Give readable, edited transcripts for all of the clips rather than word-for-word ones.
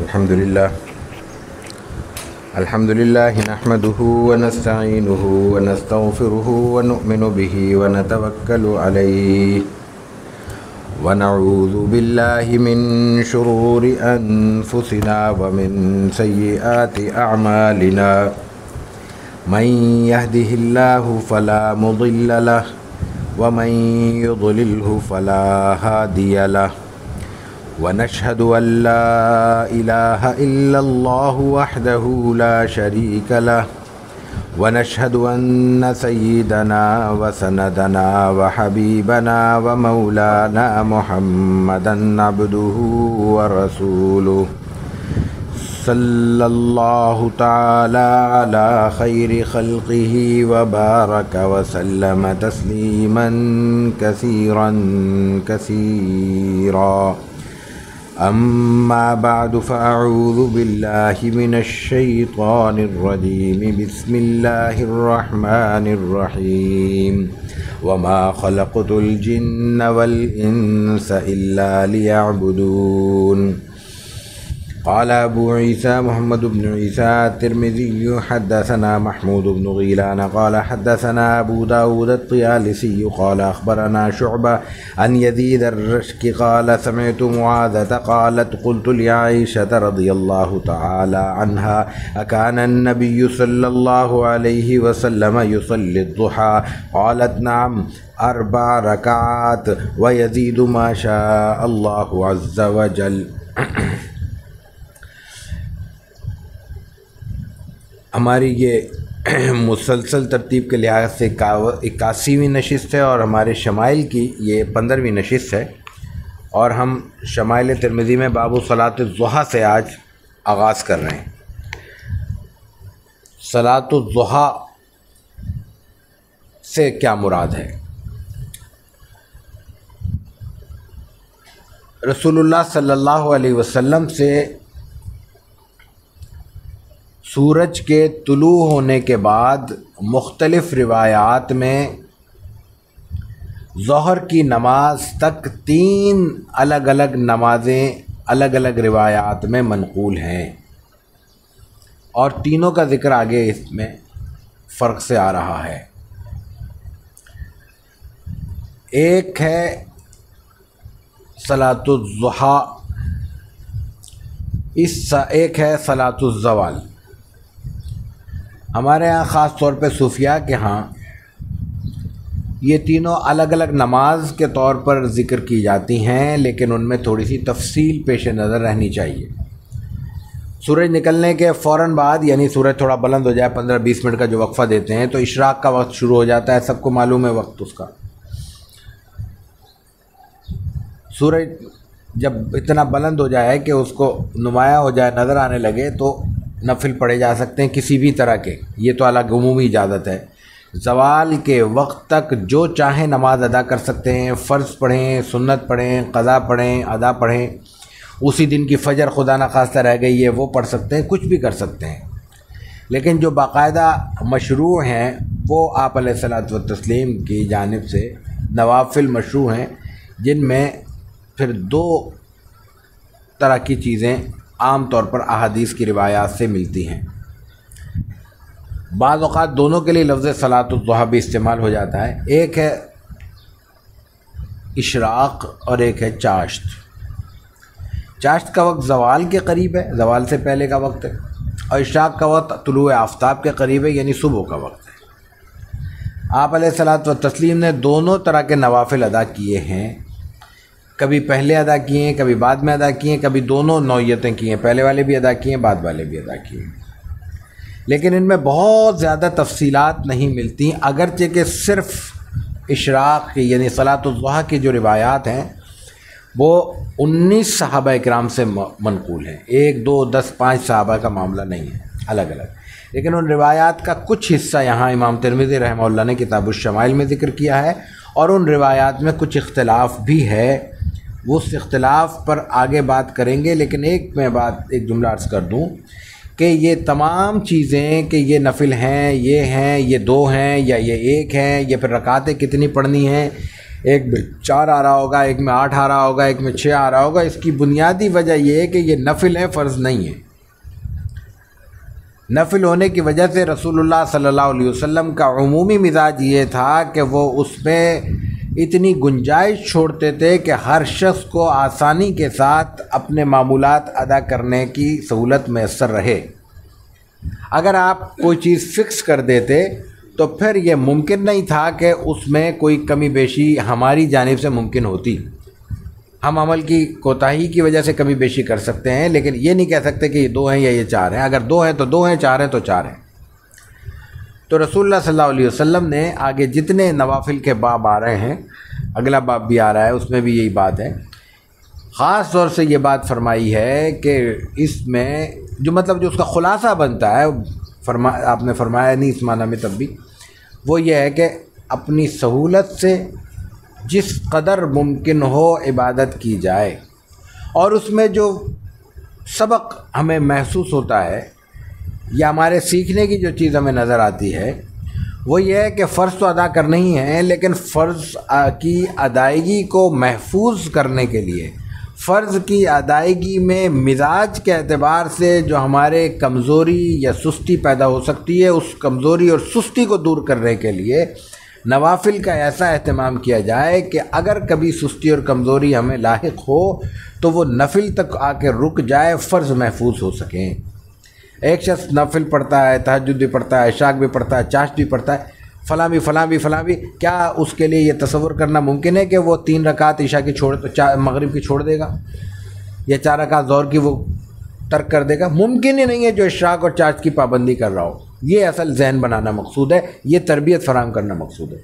الحمد لله نحمده ونستعينه ونستغفره ونؤمن به ونتوكل عليه ونعوذ بالله من شرور أنفسنا ومن سيئات أعمالنا من يهده الله فلا مضل له ومن يضلله فلا هادي له ونشهد أن لا إله إلا الله وحده لا شريك له ونشهد أن سيدنا وسندنا وحبيبنا ومولانا محمدا عبده ورسوله صلى الله تعالى على خير خلقه وبارك وسلم تسليما كثيرا كثيرا. أما بعد فأعوذ بالله من الشيطان الرجيم. بسم الله الرحمن الرحيم. وما خلقت الجن والإنس إلا ليعبدون. قال أبو عيسى محمد بن عيسى الترمذي حدثنا محمود بن غيلان قال حدثنا أبو داود الطيالسي قال أخبرنا شعبة عن يزيد الرشك قال سمعت معاذة قالت قلت لعائشة رضي الله تعالى عنها أكان النبي صلى الله عليه وسلم يصلي الضحى؟ قالت نعم 4 ركعات ويزيد ما شاء الله عز وجل. ہماری یہ مسلسل ترتیب کے لحاظ سے 81ویں نشست ہے اور ہمارے شمائل کی یہ 15ویں نشست ہے، اور ہم شمائل ترمذی میں باب صلاۃ الضحیٰ سے آج آغاز کر رہے ہیں. صلاۃ الضحیٰ سے کیا مراد ہے؟ رسول اللہ صلی اللہ علیہ وسلم سے سورج کے طلوع ہونے کے بعد مختلف روایات میں ظہر کی نماز تک 3 الگ الگ نمازیں الگ الگ روایات میں منقول ہیں، اور تینوں کا ذکر آگے اس میں فرق سے آ رہا ہے. ایک ہے صلاۃ الضحیٰ، ایک ہے صلاۃ الزوال. ہمارے ہاں خاص طور پہ صوفیاء کے ہاں یہ تینوں الگ الگ نماز کے طور پر ذکر کی جاتی ہیں، لیکن ان میں تھوڑی سی تفصیل پیش نظر رہنی چاہیے. سورج نکلنے کے فوراً بعد، یعنی سورج تھوڑا بلند ہو جائے 15-20 منٹ کا جو وقفہ دیتے ہیں، تو اشراق کا وقت شروع ہو جاتا ہے. سب کو معلوم ہے وقت اس کا. سورج جب اتنا بلند ہو جائے کہ اس کو نمایاں ہو جائے، نظر آنے لگے، تو نفل پڑھے جا سکتے ہیں کسی بھی طرح کے. یہ تو الگ عمومی اجازت ہے. زوال کے وقت تک جو چاہیں نماز ادا کر سکتے ہیں. فرض پڑھیں، سنت پڑھیں، قضا پڑھیں، ادا پڑھیں. اسی دن کی فجر خدا نخواستہ رہ گئی ہے وہ پڑھ سکتے ہیں، کچھ بھی کر سکتے ہیں. لیکن جو باقاعدہ مشروع ہیں وہ آپ علیہ الصلاۃ والتسلیم کی جانب سے نوافل مشروع ہیں، جن میں پھر 2 طرح کی چیزیں عام طور پر احادیث کی روایات سے ملتی ہیں. بعض اوقات دونوں کے لیے لفظ صلاۃ الضحیٰ بھی استعمال ہو جاتا ہے. ایک ہے اشراق اور ایک ہے چاشت. چاشت کا وقت زوال کے قریب ہے، زوال سے پہلے کا وقت ہے، اور اشراق کا وقت طلوع آفتاب کے قریب ہے، یعنی صبح کا وقت ہے. آپ علیہ الصلاۃ والتسلیم نے دونوں طرح کے نوافل ادا کیے ہیں. کبھی پہلے ادا کیے ہیں، کبھی بعد میں ادا کیے ہیں، کبھی دونوں نوعیتیں کی ہیں، پہلے والے بھی ادا کیے ہیں، بعد والے بھی ادا کیے ہیں. لیکن ان میں بہت زیادہ تفصیلات نہیں ملتی، اگرچہ کہ صرف اشراق کی یعنی صلاۃ الضحیٰ کی جو روایات ہیں وہ 19 صحابہ اکرام سے منقول ہیں. 1 2 10 5 صحابہ کا معاملہ نہیں ہے، الگ الگ. لیکن ان روایات کا کچھ حصہ یہاں امام ترمذی رحمہ اللہ نے کتاب الشمائل میں ذکر کیا ہے، اور ان روایات میں کچھ اختلاف بھی ہے. وہ اس اختلاف پر آگے بات کریں گے، لیکن ایک جملہ عرض کر دوں کہ یہ تمام چیزیں کہ یہ نفل ہیں، یہ 2 ہیں یا یہ 1 ہیں، یا پھر رکعتیں کتنی پڑھنی ہیں، ایک میں 4 آ رہا ہوگا، ایک میں 8 آ رہا ہوگا، ایک میں 6 آ رہا ہوگا، اس کی بنیادی وجہ یہ ہے کہ یہ نفل ہے، فرض نہیں ہے۔ نفل ہونے کی وجہ سے رسول اللہ صلی اللہ علیہ وسلم کا عمومی مزاج یہ تھا کہ وہ اس میں اتنی گنجائش چھوڑتے تھے کہ ہر شخص کو آسانی کے ساتھ اپنے معمولات ادا کرنے کی سہولت میسر رہے۔ اگر آپ کوئی چیز فکس کر دیتے تو پھر یہ ممکن نہیں تھا کہ اس میں کوئی کمی بیشی ہماری جانب سے ممکن ہوتی۔ ہم عمل کی کوتاہی کی وجہ سے کمی بیشی کر سکتے ہیں، لیکن یہ نہیں کہہ سکتے کہ یہ 2 ہیں یا یہ 4 ہیں۔ اگر 2 ہیں تو 2 ہیں، 4 ہیں تو 4 ہیں۔ تو رسول اللہ صلی اللہ علیہ وسلم نے آگے جتنے نوافل کے باب آ رہے ہیں، اگلا باب بھی آ رہا ہے، اس میں بھی یہی بات ہے، خاص طور سے یہ بات فرمائی ہے کہ اس میں جو مطلب جو اس کا خلاصہ بنتا ہے، آپ نے فرمایا نہیں اس معنی میں تب بھی، وہ یہ ہے کہ اپنی سہولت سے جس قدر ممکن ہو عبادت کی جائے، اور اس میں جو سبق ہمیں محسوس ہوتا ہے یا ہمارے سیکھنے کی جو چیز ہمیں نظر آتی ہے وہ یہ ہے کہ فرض تو ادا کرنے ہی ہیں، لیکن فرض کی ادائیگی کو محفوظ کرنے کے لیے، فرض کی ادائیگی میں مزاج کے اعتبار سے جو ہمارے کمزوری یا سستی پیدا ہو سکتی ہے، اس کمزوری اور سستی کو دور کرنے کے لیے نوافل کا ایسا اہتمام کیا جائے کہ اگر کبھی سستی اور کمزوری ہمیں لاحق ہو تو وہ نفل تک آ کے رک جائے، فرض محفوظ ہو سکیں۔ ایک شخص نفل پڑھتا ہے، تہجد بھی پڑھتا ہے، عشاء بھی پڑھتا ہے، چاشت بھی پڑھتا ہے، فلاں بھی، کیا اس کے لیے یہ تصور کرنا ممکن ہے کہ وہ 3 رکعت عشاء کی مغرب کی چھوڑ دے گا، یا 4 رکعت ظہر کی وہ ترک کر دے گا؟ ممکن ہی نہیں ہے جو عشاء اور چاشت کی پابندی کر رہا ہو۔ یہ اصل ذہن بنانا مقصود ہے، یہ تربیت فراہم کرنا مقصود ہے۔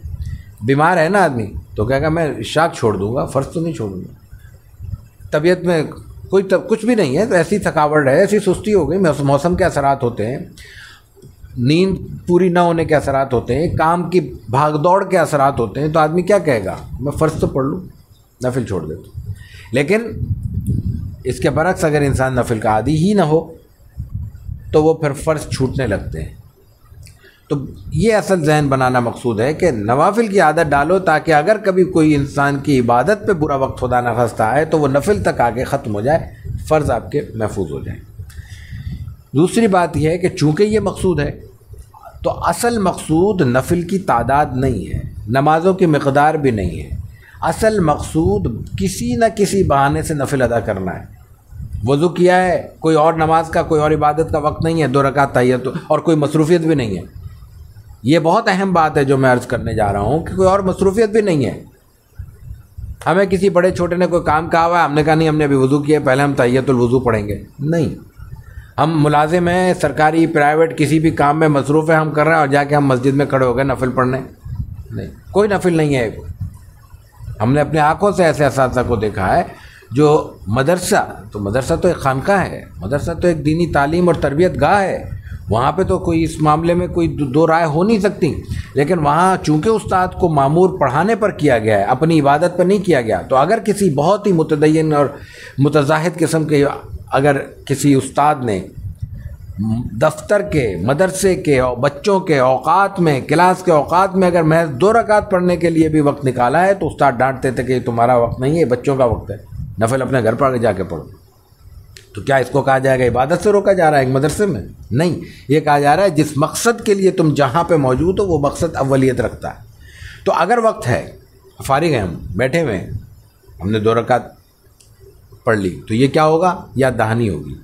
بیمار ہے نا آدمی تو کہے گا میں عشاء چھوڑ دوں گا، فرض تو نہیں چھوڑوں گا۔ طبیعت میں کچھ بھی نہیں ہے تو ایسی تھکاوٹ ہے، ایسی سستی ہو گئی، موسم کے اثرات ہوتے ہیں، نیند پوری نہ ہونے کے اثرات ہوتے ہیں، کام کی بھاگ دوڑ کے اثرات ہوتے ہیں، تو آدمی کیا کہے گا میں فرض تو پڑھ لوں، نفل چھوڑ دیتا ہوں۔ لیکن اس کے برعکس اگر انسان نفل کا عادی ہی نہ ہو تو وہ پھر فرض چھوٹنے لگتے ہیں۔ تو یہ اصل ذہن بنانا مقصود ہے کہ نوافل کی عادت ڈالو تاکہ اگر کبھی کوئی انسان کی عبادت پہ برا وقت خدا نخواستہ آئے تو وہ نفل تک آگے ختم ہو جائے، فرض آپ کے محفوظ ہو جائیں۔ دوسری بات یہ ہے کہ چونکہ یہ مقصود ہے تو اصل مقصود نفل کی تعداد نہیں ہے، نمازوں کی مقدار بھی نہیں ہے، اصل مقصود کسی نہ کسی بہانے سے نفل ادا کرنا ہے۔ وضو کیا ہے، کوئی اور نماز کا کوئی اور عبادت کا وقت نہیں ہے، 2 رکعت تحیت اور کوئی مصروفیت بھی نہیں ہے۔ یہ بہت اہم بات ہے جو میں عرض کرنے جا رہا ہوں کہ کوئی اور مصروفیت بھی نہیں ہے۔ ہمیں کسی بڑے چھوٹے نے کوئی کام کہا ہوا ہے، ہم نے کہا نہیں ہم نے ابھی وضو کیا ہے، پہلے ہم تحیت الوضو پڑھیں گے، نہیں۔ ہم ملازم ہیں، سرکاری پرائیویٹ کسی بھی کام میں مصروف ہے، ہم کر رہے ہیں اور جا کے ہم مسجد میں کھڑے ہو گئے نفل پڑھنے، نہیں، کوئی نفل نہیں ہے۔ ہم نے اپنے آنکھوں سے ایسے اساتذہ کو دیکھا ہے جو مدرسہ تو ایک خانقاہ ہے، مدرسہ تو ایک دینی تعلیم اور تربیت گاہ ہے، وہاں پہ تو کوئی اس معاملے میں کوئی 2 رائے ہو نہیں سکتی، لیکن وہاں چونکہ استاد کو مامور پڑھانے پر کیا گیا ہے، اپنی عبادت پر نہیں کیا گیا، تو اگر کسی بہت ہی متدین اور متزاہد قسم کے اگر کسی استاد نے دفتر کے، مدرسے کے، بچوں کے اوقات میں، کلاس کے اوقات میں اگر محض 2 رکعت پڑھنے کے لیے بھی وقت نکالا ہے تو استاد ڈانٹتے تھے کہ یہ تمہارا وقت نہیں ہے، بچوں کا وقت ہے، نفل اپنے گھر پر جا کے پڑھو۔ تو کیا اس کو کہا جائے گا عبادت سے روکا جا رہا ہے ایک مدرسے میں؟ نہیں، یہ کہا جا رہا ہے جس مقصد کے لیے تم جہاں پہ موجود ہو وہ مقصد اولیت رکھتا ہے۔ تو اگر وقت ہے، فارغ ہیں، ہم بیٹھے ہوئے ہیں، ہم نے 2 رکعت پڑھ لی تو یہ کیا ہوگا؟ یاد دہانی ہوگی۔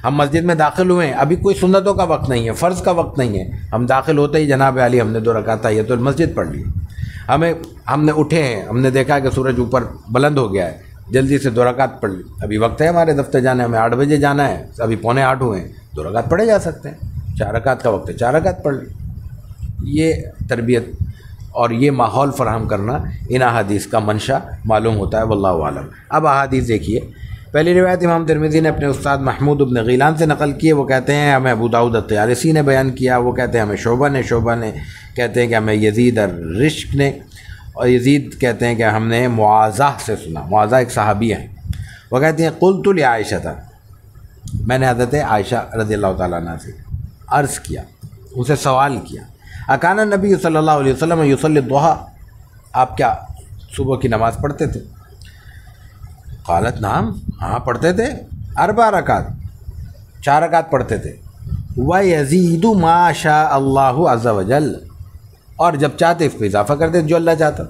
ہم مسجد میں داخل ہوئے ہیں، ابھی کوئی سنتوں کا وقت نہیں ہے، فرض کا وقت نہیں ہے، ہم داخل ہوتے ہی جناب علی ہم نے 2 رکعت تحیۃ المسجد پڑھ لی۔ ہم نے اٹھے ہیں، ہم نے دیکھا کہ سورج اوپر بلند ہو گیا ہے، جلدی سے 2 رکعت پڑھ لی، ابھی وقت ہے ہمارے دفتر جانے، ہمیں 8 بجے جانا ہے، ابھی 7:45 ہوئے ہیں، 2 رکعت پڑھے جا سکتے ہیں، 4 رکعت کا وقت ہے، 4 رکعت پڑھ لی۔ یہ تربیت اور یہ ماحول فراہم کرنا ان احادیث کا منشا معلوم ہوتا ہے، واللہ عالم۔ اب احادیث دیکھیے، پہلی روایت امام ترمذی نے اپنے استاد محمود بن غیلان سے نقل کی ہے، وہ کہتے ہیں ہمیں ابو داؤد الطیالسی نے بیان کیا، وہ کہتے ہیں ہمیں شعبہ نے کہتے ہیں کہ ہمیں یزید الرشق نے، اور یزید کہتے ہیں کہ ہم نے معاذہ سے سنا، معاذہ ایک صحابیہ ہیں، وہ کہتے ہیں قلت لعائشہ تھا، میں نے حضرت عائشہ رضی اللہ تعالیٰ عنہ سے عرض کیا، ان سے سوال کیا، اکان نبی صلی اللہ علیہ وسلم یصلی الضحیٰ، آپ کیا صبح کی نماز پڑھتے تھے؟ قالت نعم، ہاں پڑھتے تھے، 4 رکعت، 4 رکعت پڑھتے تھے، وَيَزِيدُ مَا شَاءَ اللَّهُ عَزَّ وَجَلَّ، اور جب چاہتے اس پہ اضافہ کرتے جو اللہ چاہتا،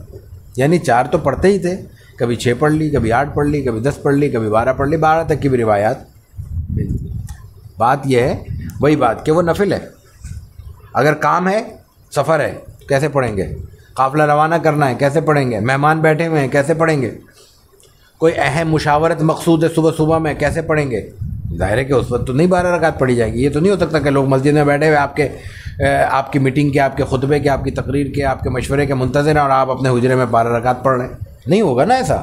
یعنی 4 تو پڑھتے ہی تھے، کبھی 6 پڑھ لی، کبھی 8 پڑھ لی، کبھی 10 پڑھ لی، کبھی 12 پڑھ لی، 12 تک کی بھی روایات ملتی۔ بات یہ ہے وہی بات کہ وہ نفل ہے، اگر کام ہے، سفر ہے، کیسے پڑھیں گے؟ قافلہ روانہ کرنا ہے، کیسے پڑھیں گے؟ مہمان بیٹھے ہوئے ہیں، کیسے پڑھیں گے؟ کوئی اہم مشاورت مقصود ہے صبح میں، کیسے پڑھیں گے؟ ظاہر ہے کہ اس وقت تو نہیں 12 رکعت پڑھی جائے گی۔ یہ تو نہیں ہو سکتا کہ لوگ مسجد میں بیٹھے ہوئے آپ کی میٹنگ کے، آپ کے خطبے کے، آپ کی تقریر کے، آپ کے مشورے کے منتظر ہیں اور آپ اپنے حجرے میں 12 رکعت پڑھ رہے ہیں، نہیں ہوگا نا ایسا۔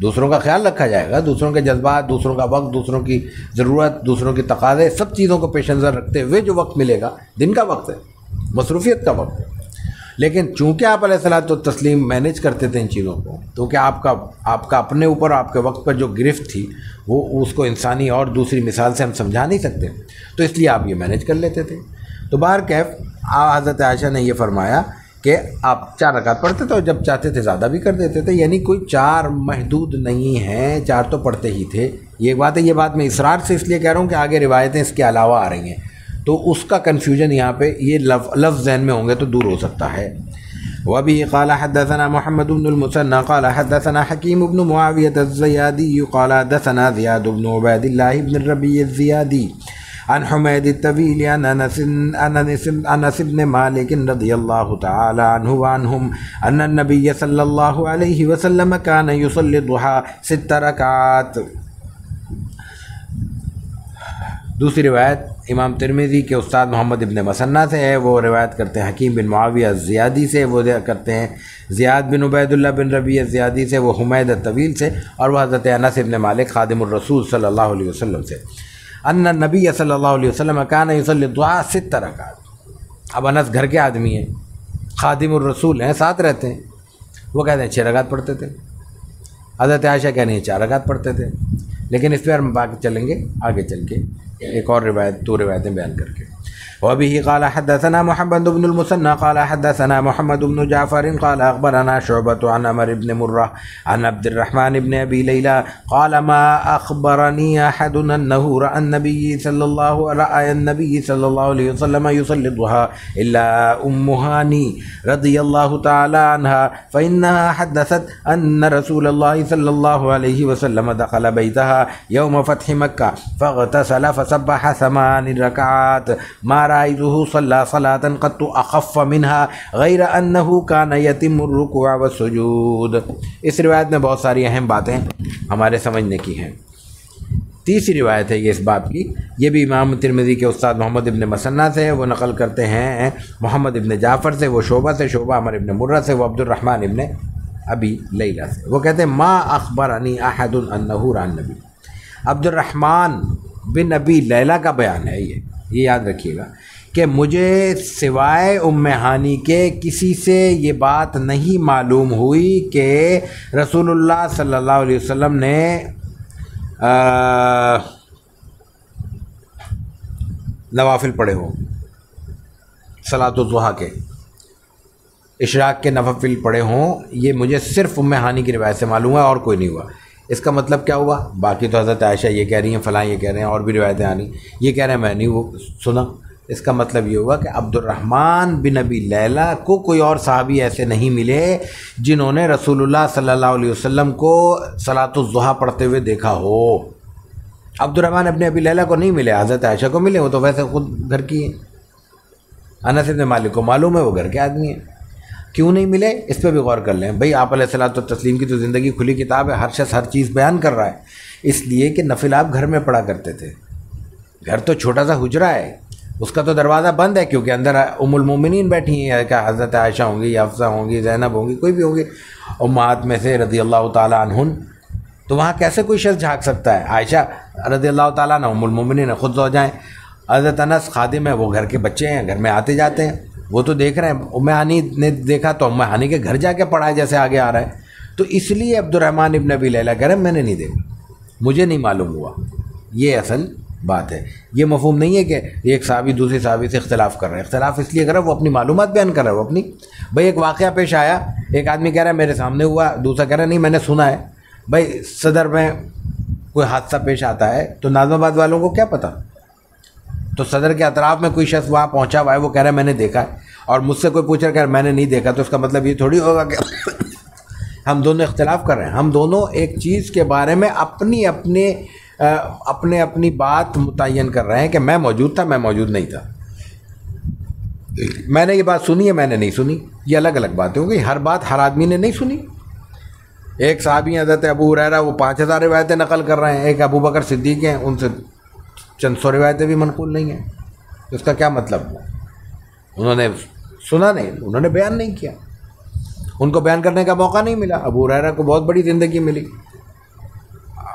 دوسروں کا خیال رکھا جائے گا، دوسروں کے جذبات، دوسروں کا وقت، دوسروں کی ضرورت، دوسروں کی تقاضے، سب چیزوں کو پیش نظر رکھتے ہوئے جو وقت ملے گا، دن کا وقت ہے، مصروفیت کا وقت ہے۔ لیکن چونکہ آپ علیہ الصلوۃ والتسلیم مینیج کرتے تھے ان چیزوں کو، کیونکہ آپ کا اپنے اوپر، آپ کے وقت پر جو گرفت تھی وہ اس کو انسانی اور دوسری مثال سے ہم سمجھا نہیں سکتے، تو اس لیے آپ یہ مینیج کر لیتے تھے۔ تو بہرکیف حضرت عائشہ نے یہ فرمایا کہ آپ 4 رکعت پڑھتے تھے اور جب چاہتے تھے زیادہ بھی کر دیتے تھے، یعنی کوئی 4 محدود نہیں ہے، 4 تو پڑھتے ہی تھے۔ یہ بات ہے، یہ بات میں اصرار سے اس لیے کہہ رہا ہوں کہ آگے روایتیں اس کے علاوہ آ رہی ہیں، تو اس کا کنفیوژن یہاں پہ یہ لفظ ذہن میں ہوں گے تو دور ہو سکتا ہے۔ وَبِهِ قَالَ حَدَّثَنَا مُحَمَّدُ بْنُ الْمُثَنَّى قَالَ حَدَّثَنَا حَكِيمُ بْنُ مُعَاوِيَةَ الزِّيَادِيُّ قَالَ حَدَّثَنَا زِيَادُ بْنُ عُبَيْدِ اللَّهِ بْنِ الرَّبِيعِ الزِّيَادِيِّ عن حميد الطويل عن انس بن مالك رضي الله تعالى عنه وعنهم ان النبي صلى الله عليه وسلم كان يصلي الضحى 6 ركعات۔ دوسری روایت امام ترمذی کے استاد محمد ابن مسنہ سے ہے، وہ روایت کرتے ہیں حکیم بن معاویہ الزیادی سے، وہ کرتے ہیں زیاد بن عبید اللہ بن ربیع الزیادی سے، وہ حمید الطویل سے، اور وہ حضرت انس بن مالک خادم الرسول صلی اللہ علیہ وسلم سے، ان نبی صلی اللہ علیہ وسلم کان یصلی الضحیٰ 6 رکعات۔ اب انس گھر کے آدمی ہیں، خادم الرسول ہیں، ساتھ رہتے ہیں، وہ کہتے ہیں 6 رکعت پڑھتے تھے، حضرت عائشہ کہہ رہی ہیں 4 رکعت پڑھتے تھے، لیکن اس پر ہم باقی چلیں گے آگے چل کے ایک اور روایت، 2 روایتیں بیان کر کے۔ وبه قال حدثنا محمد بن المثنى قال حدثنا محمد بن جعفر قال اخبرنا شعبة عن عمرو بن مرة عن عبد الرحمن بن ابي ليلى قال ما اخبرني احد انه راى النبي صلى الله عليه وسلم يصلي الضحى الا ام هاني رضي الله تعالى عنها فانها حدثت ان رسول الله صلى الله عليه وسلم دخل بيتها يوم فتح مكة فاغتسل فسبح 8 ركعات ما رأيته صلى صلاة قط أخف منها غير أنه كان يتم الركوع والسجود۔ اس روایت میں بہت ساری اہم باتیں ہمارے سمجھنے کی ہیں۔ تیسری روایت ہے یہ اس باب کی، یہ بھی امام ترمذی کے استاد محمد ابن مسنہ سے، وہ نقل کرتے ہیں محمد ابن جعفر سے، وہ شعبہ سے، شعبہ عمر ابن مرہ سے، وہ عبد الرحمن ابن ابی لیلہ سے، وہ کہتے ہیں ما اخبرنی احد انہ رأى النبی۔ عبد الرحمن بن ابی لیلہ کا بیان ہے، یہ یاد رکھیے گا کہ مجھے سوائے ام ہانی کے کسی سے یہ بات نہیں معلوم ہوئی کہ رسول اللہ صلی اللہ علیہ وسلم نے نوافل پڑھے ہوں، صلاۃ الضحیٰ کے، اشراق کے نوافل پڑھے ہوں، یہ مجھے صرف ام ہانی کی روایت سے معلوم ہے اور کوئی نہیں ہوا۔ اس کا مطلب کیا ہوا؟ باقی تو حضرت عائشہ یہ کہہ رہی ہیں، فلاں یہ کہہ رہے ہیں، اور بھی روایتیں آنی، یہ کہہ رہے ہیں میں نہیں وہ سنا۔ اس کا مطلب یہ ہوا کہ عبد الرحمن بن ابی لیلہ کو کوئی اور صحابی ایسے نہیں ملے جنہوں نے رسول اللہ صلی اللہ علیہ وسلم کو صلاۃ الضحیٰ پڑھتے ہوئے دیکھا ہو۔ عبد الرحمن ابن ابی لیلہ کو نہیں ملے، حضرت عائشہ کو ملے، وہ تو ویسے خود گھر کی ہیں، انس بن مالک کو معلوم ہے وہ گھر کے آدمی ہیں۔ کیوں نہیں ملے اس پہ بھی غور کر لیں بھئی، آپ علیہ الصلوۃ والتسلیم کی تو زندگی کھلی کتاب ہے، ہر شخص ہر چیز بیان کر رہا ہے، اس لیے کہ نفل آپ گھر میں پڑھا کرتے تھے۔ گھر تو چھوٹا سا حجرہ ہے، اس کا تو دروازہ بند ہے کیونکہ اندر ام المومنین بیٹھی ہیں، کہ حضرت عائشہ ہوں گی، حفصہ ہوں گی، زینب ہوں گی، کوئی بھی ہوں گی امہات میں سے رضی اللہ تعالیٰ عنہن، تو وہاں کیسے کوئی شخص جھانک سکتا ہے؟ عائشہ رضی اللہ تعالیٰ عنہ ام المومنین خود زوجہ ہیں، حضرت انس خادم ہے، وہ گھر کے بچے ہیں، گھر میں آتے جاتے ہیں، وہ تو دیکھ رہے ہیں۔ ام ہانی نے دیکھا تو ام ہانی کے گھر جا کے پڑھا ہے، جیسے آگے آ رہا ہے، تو اس لیے عبد الرحمن ابن ابی لیلہ کہہ رہے ہیں میں نے نہیں دیکھا، مجھے نہیں معلوم ہوا۔ یہ اصل بات ہے. یہ مفہوم نہیں ہے کہ ایک صحابی دوسری صحابی سے اختلاف کر رہے ہیں. اختلاف اس لیے کر رہا ہے وہ اپنی معلومات بیان کر رہا ہے. وہ اپنی بھائی ایک واقعہ پیش آیا, ایک آدمی کہہ رہا ہے میرے سامنے ہوا, دوسرا کہہ رہا ہے نہیں میں نے سنا ہے. بھائی صدر میں کوئی حادثہ پیش آتا ہے تو ناظم آباد والوں کو کیا پتہ؟ تو صدر کے اطراف میں کوئی شخص وہاں پہنچا ہوا ہے, وہ کہہ رہا ہے میں نے دیکھا ہے, اور مجھ سے کوئی پوچھ رہا ہے کہ میں نے نہیں دیکھا, تو اس کا مطلب یہ تھوڑی ہوگا کہ ہم دونوں اختلاف کر رہے ہیں. ہم دونوں ایک چیز کے بارے میں اپنی بات متعین کر رہے ہیں کہ میں موجود تھا, میں موجود نہیں تھا, میں نے یہ بات سنی ہے, میں نے نہیں سنی. یہ الگ الگ باتیں ہوں گی. ہر بات ہر آدمی نے نہیں سنی. ایک صحابی حضرت ابو ہریرہ وہ 5000 روایتیں نقل کر رہے ہیں, ایک ابو بکر صدیق ہیں ان سے چند سو روایتیں بھی منقول نہیں ہیں. اس کا کیا مطلب؟ انہوں نے سنا نہیں, انہوں نے بیان نہیں کیا, ان کو بیان کرنے کا موقع نہیں ملا. ابو ہریرہ کو بہت بڑی زندگی ملی.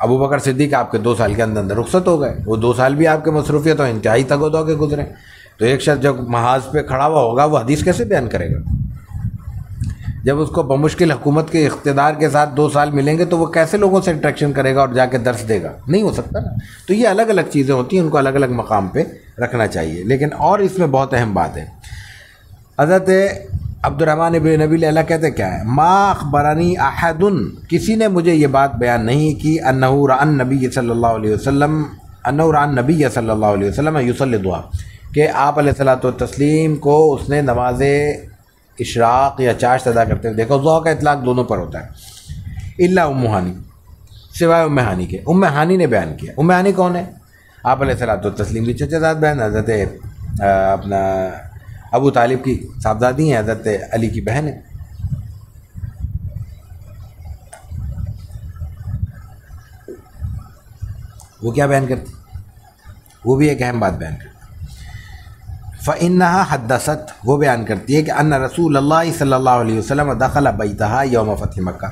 ابو بکر صدیق آپ کے 2 سال کے اندر رخصت ہو گئے. وہ 2 سال بھی آپ کے مصروفیت اور انتہائی تگ و دو کے گزرے. تو ایک شخص جب محاذ پہ کھڑا ہوا ہوگا وہ حدیث کیسے بیان کرے گا؟ جب اس کو بمشکل حکومت کے اقتدار کے ساتھ 2 سال ملیں گے تو وہ کیسے لوگوں سے انٹریکشن کرے گا اور جا کے درس دے گا؟ نہیں ہو سکتا نا. تو یہ الگ الگ چیزیں ہوتی ہیں, ان کو الگ الگ مقام پہ رکھنا چاہیے. لیکن اور اس میں بہت اہم بات ہے. حضرت عبد الرحمن ابن نبی لیلہ کہتے کیا ہے؟ ما اخبرنی احد, کسی نے مجھے یہ بات بیان نہیں کی, انہ رأى النبی صلی اللہ علیہ وسلم, انہ رأى النبی صلی اللہ علیہ وسلم یصلی الضحیٰ, کہ آپ علیہ الصلوۃ والتسلیم کو اس نے نماز اشراق یا چاشت ادا کرتے ہوئے دیکھو. ضحیٰ کا اطلاق دونوں پر ہوتا ہے, الا ام ہانی, سوائے ام ہانی کے. ام ہانی نے بیان کیا. ام ہانی کون ہے؟ آپ علیہ الصلوۃ والتسلیم کی چچا زاد بہن, حضرت اپنا ابو طالب کی صاحبزادی ہیں, حضرت علی کی بہن ہے. وہ کیا بیان کرتی؟ وہ بھی ایک اہم بات بیان کرتی. فإنها حدثت, وہ بیان کرتی ہے کہ ان رسول اللہ صلی اللہ علیہ وسلم دخل بیتہا یوم فتح مکہ,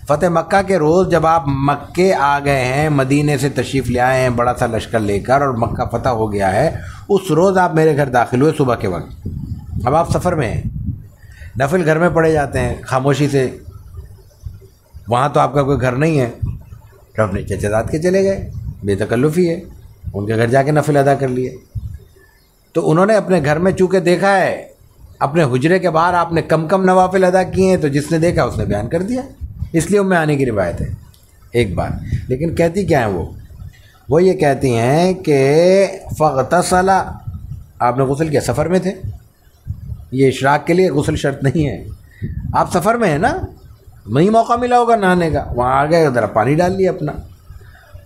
فتح مکہ کے روز جب آپ مکے آ گئے ہیں, مدینے سے تشریف لے آئے ہیں بڑا سا لشکر لے کر, اور مکہ فتح ہو گیا ہے, اس روز آپ میرے گھر داخل ہوئے صبح کے وقت. اب آپ سفر میں ہیں, نفل گھر میں پڑھے جاتے ہیں خاموشی سے, وہاں تو آپ کا کوئی گھر نہیں ہے, تو اپنے چچا زاد کے چلے گئے, بے تکلفی ہے, ان کے گھر جا کے نفل ادا کر لیے. تو انہوں نے اپنے گھر میں چونکہ دیکھا ہے, اپنے حجرے کے باہر آپ نے کم نوافل ادا کیے ہیں, تو جس نے دیکھا اس نے بیان کر دیا, اس لیے ام آنے کی روایت ہے. ایک بات لیکن کہتی کیا ہیں وہ یہ کہتی ہیں کہ فاغتسل, آپ نے غسل کیا, سفر میں تھے, یہ اشراق کے لیے غسل شرط نہیں ہے, آپ سفر میں ہیں نا, نہیں موقع ملا ہوگا نہانے کا, وہاں آ گئے, ذرا پانی ڈال لیا اپنا,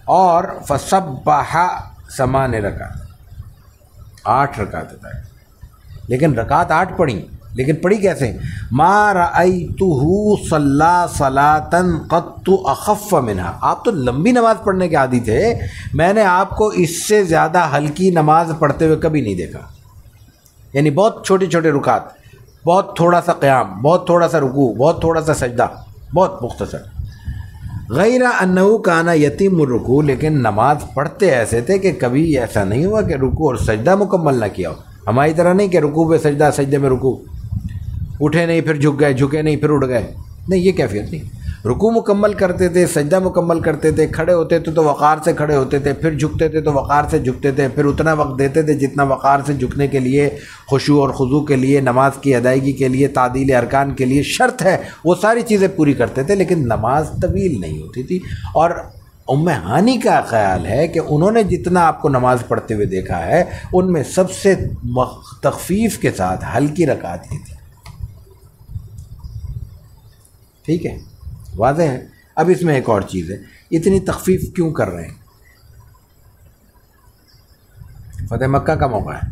اور فسبح 8 رکعت, 8 رکعت ادا, لیکن رکعت 8 پڑھی, لیکن پڑھی کیسے؟ ما رأیتہ صلی صلاۃ قط اخف منہا, آپ تو لمبی نماز پڑھنے کے عادی تھے, میں نے آپ کو اس سے زیادہ ہلکی نماز پڑھتے ہوئے کبھی نہیں دیکھا. یعنی بہت چھوٹے چھوٹے رکعت, بہت تھوڑا سا قیام, بہت تھوڑا سا رکوع, بہت تھوڑا سا سجدہ, بہت مختصر. غیر انہو کانا یتیم الرکوع, لیکن نماز پڑھتے ایسے تھے کہ کبھی ایسا نہیں ہوا کہ رکوع اور سجدہ مکمل نہ کیا ہو. ہماری طرح نہیں کہ رکوع پہ سجدہ, سجدے میں رکوع, اٹھے نہیں پھر جھک گئے, جھکے نہیں پھر اٹھ گئے, نہیں یہ کیفیت نہیں. رکوع مکمل کرتے تھے, سجدہ مکمل کرتے تھے, کھڑے ہوتے تھے تو وقار سے کھڑے ہوتے تھے, پھر جھکتے تھے تو وقار سے جھکتے تھے, پھر اتنا وقت دیتے تھے جتنا وقار سے جھکنے کے لیے, خشوع اور خضوع کے لیے, نماز کی ادائیگی کے لیے, تعدیل ارکان کے لیے شرط ہے, وہ ساری چیزیں پوری کرتے تھے, لیکن نماز طویل نہیں ہوتی تھی. اور ام ہانی کا خیال ہے کہ انہوں نے جتنا آپ کو نماز پڑھتے ہوئے دیکھا ہے, ان میں سب سے تخفیف کے ساتھ ہلکی رکعت یہ تھی. ٹھیک ہے, واضح ہے. اب اس میں ایک اور چیز ہے, اتنی تخفیف کیوں کر رہے ہیں؟ فتح مکہ کا موقع ہے,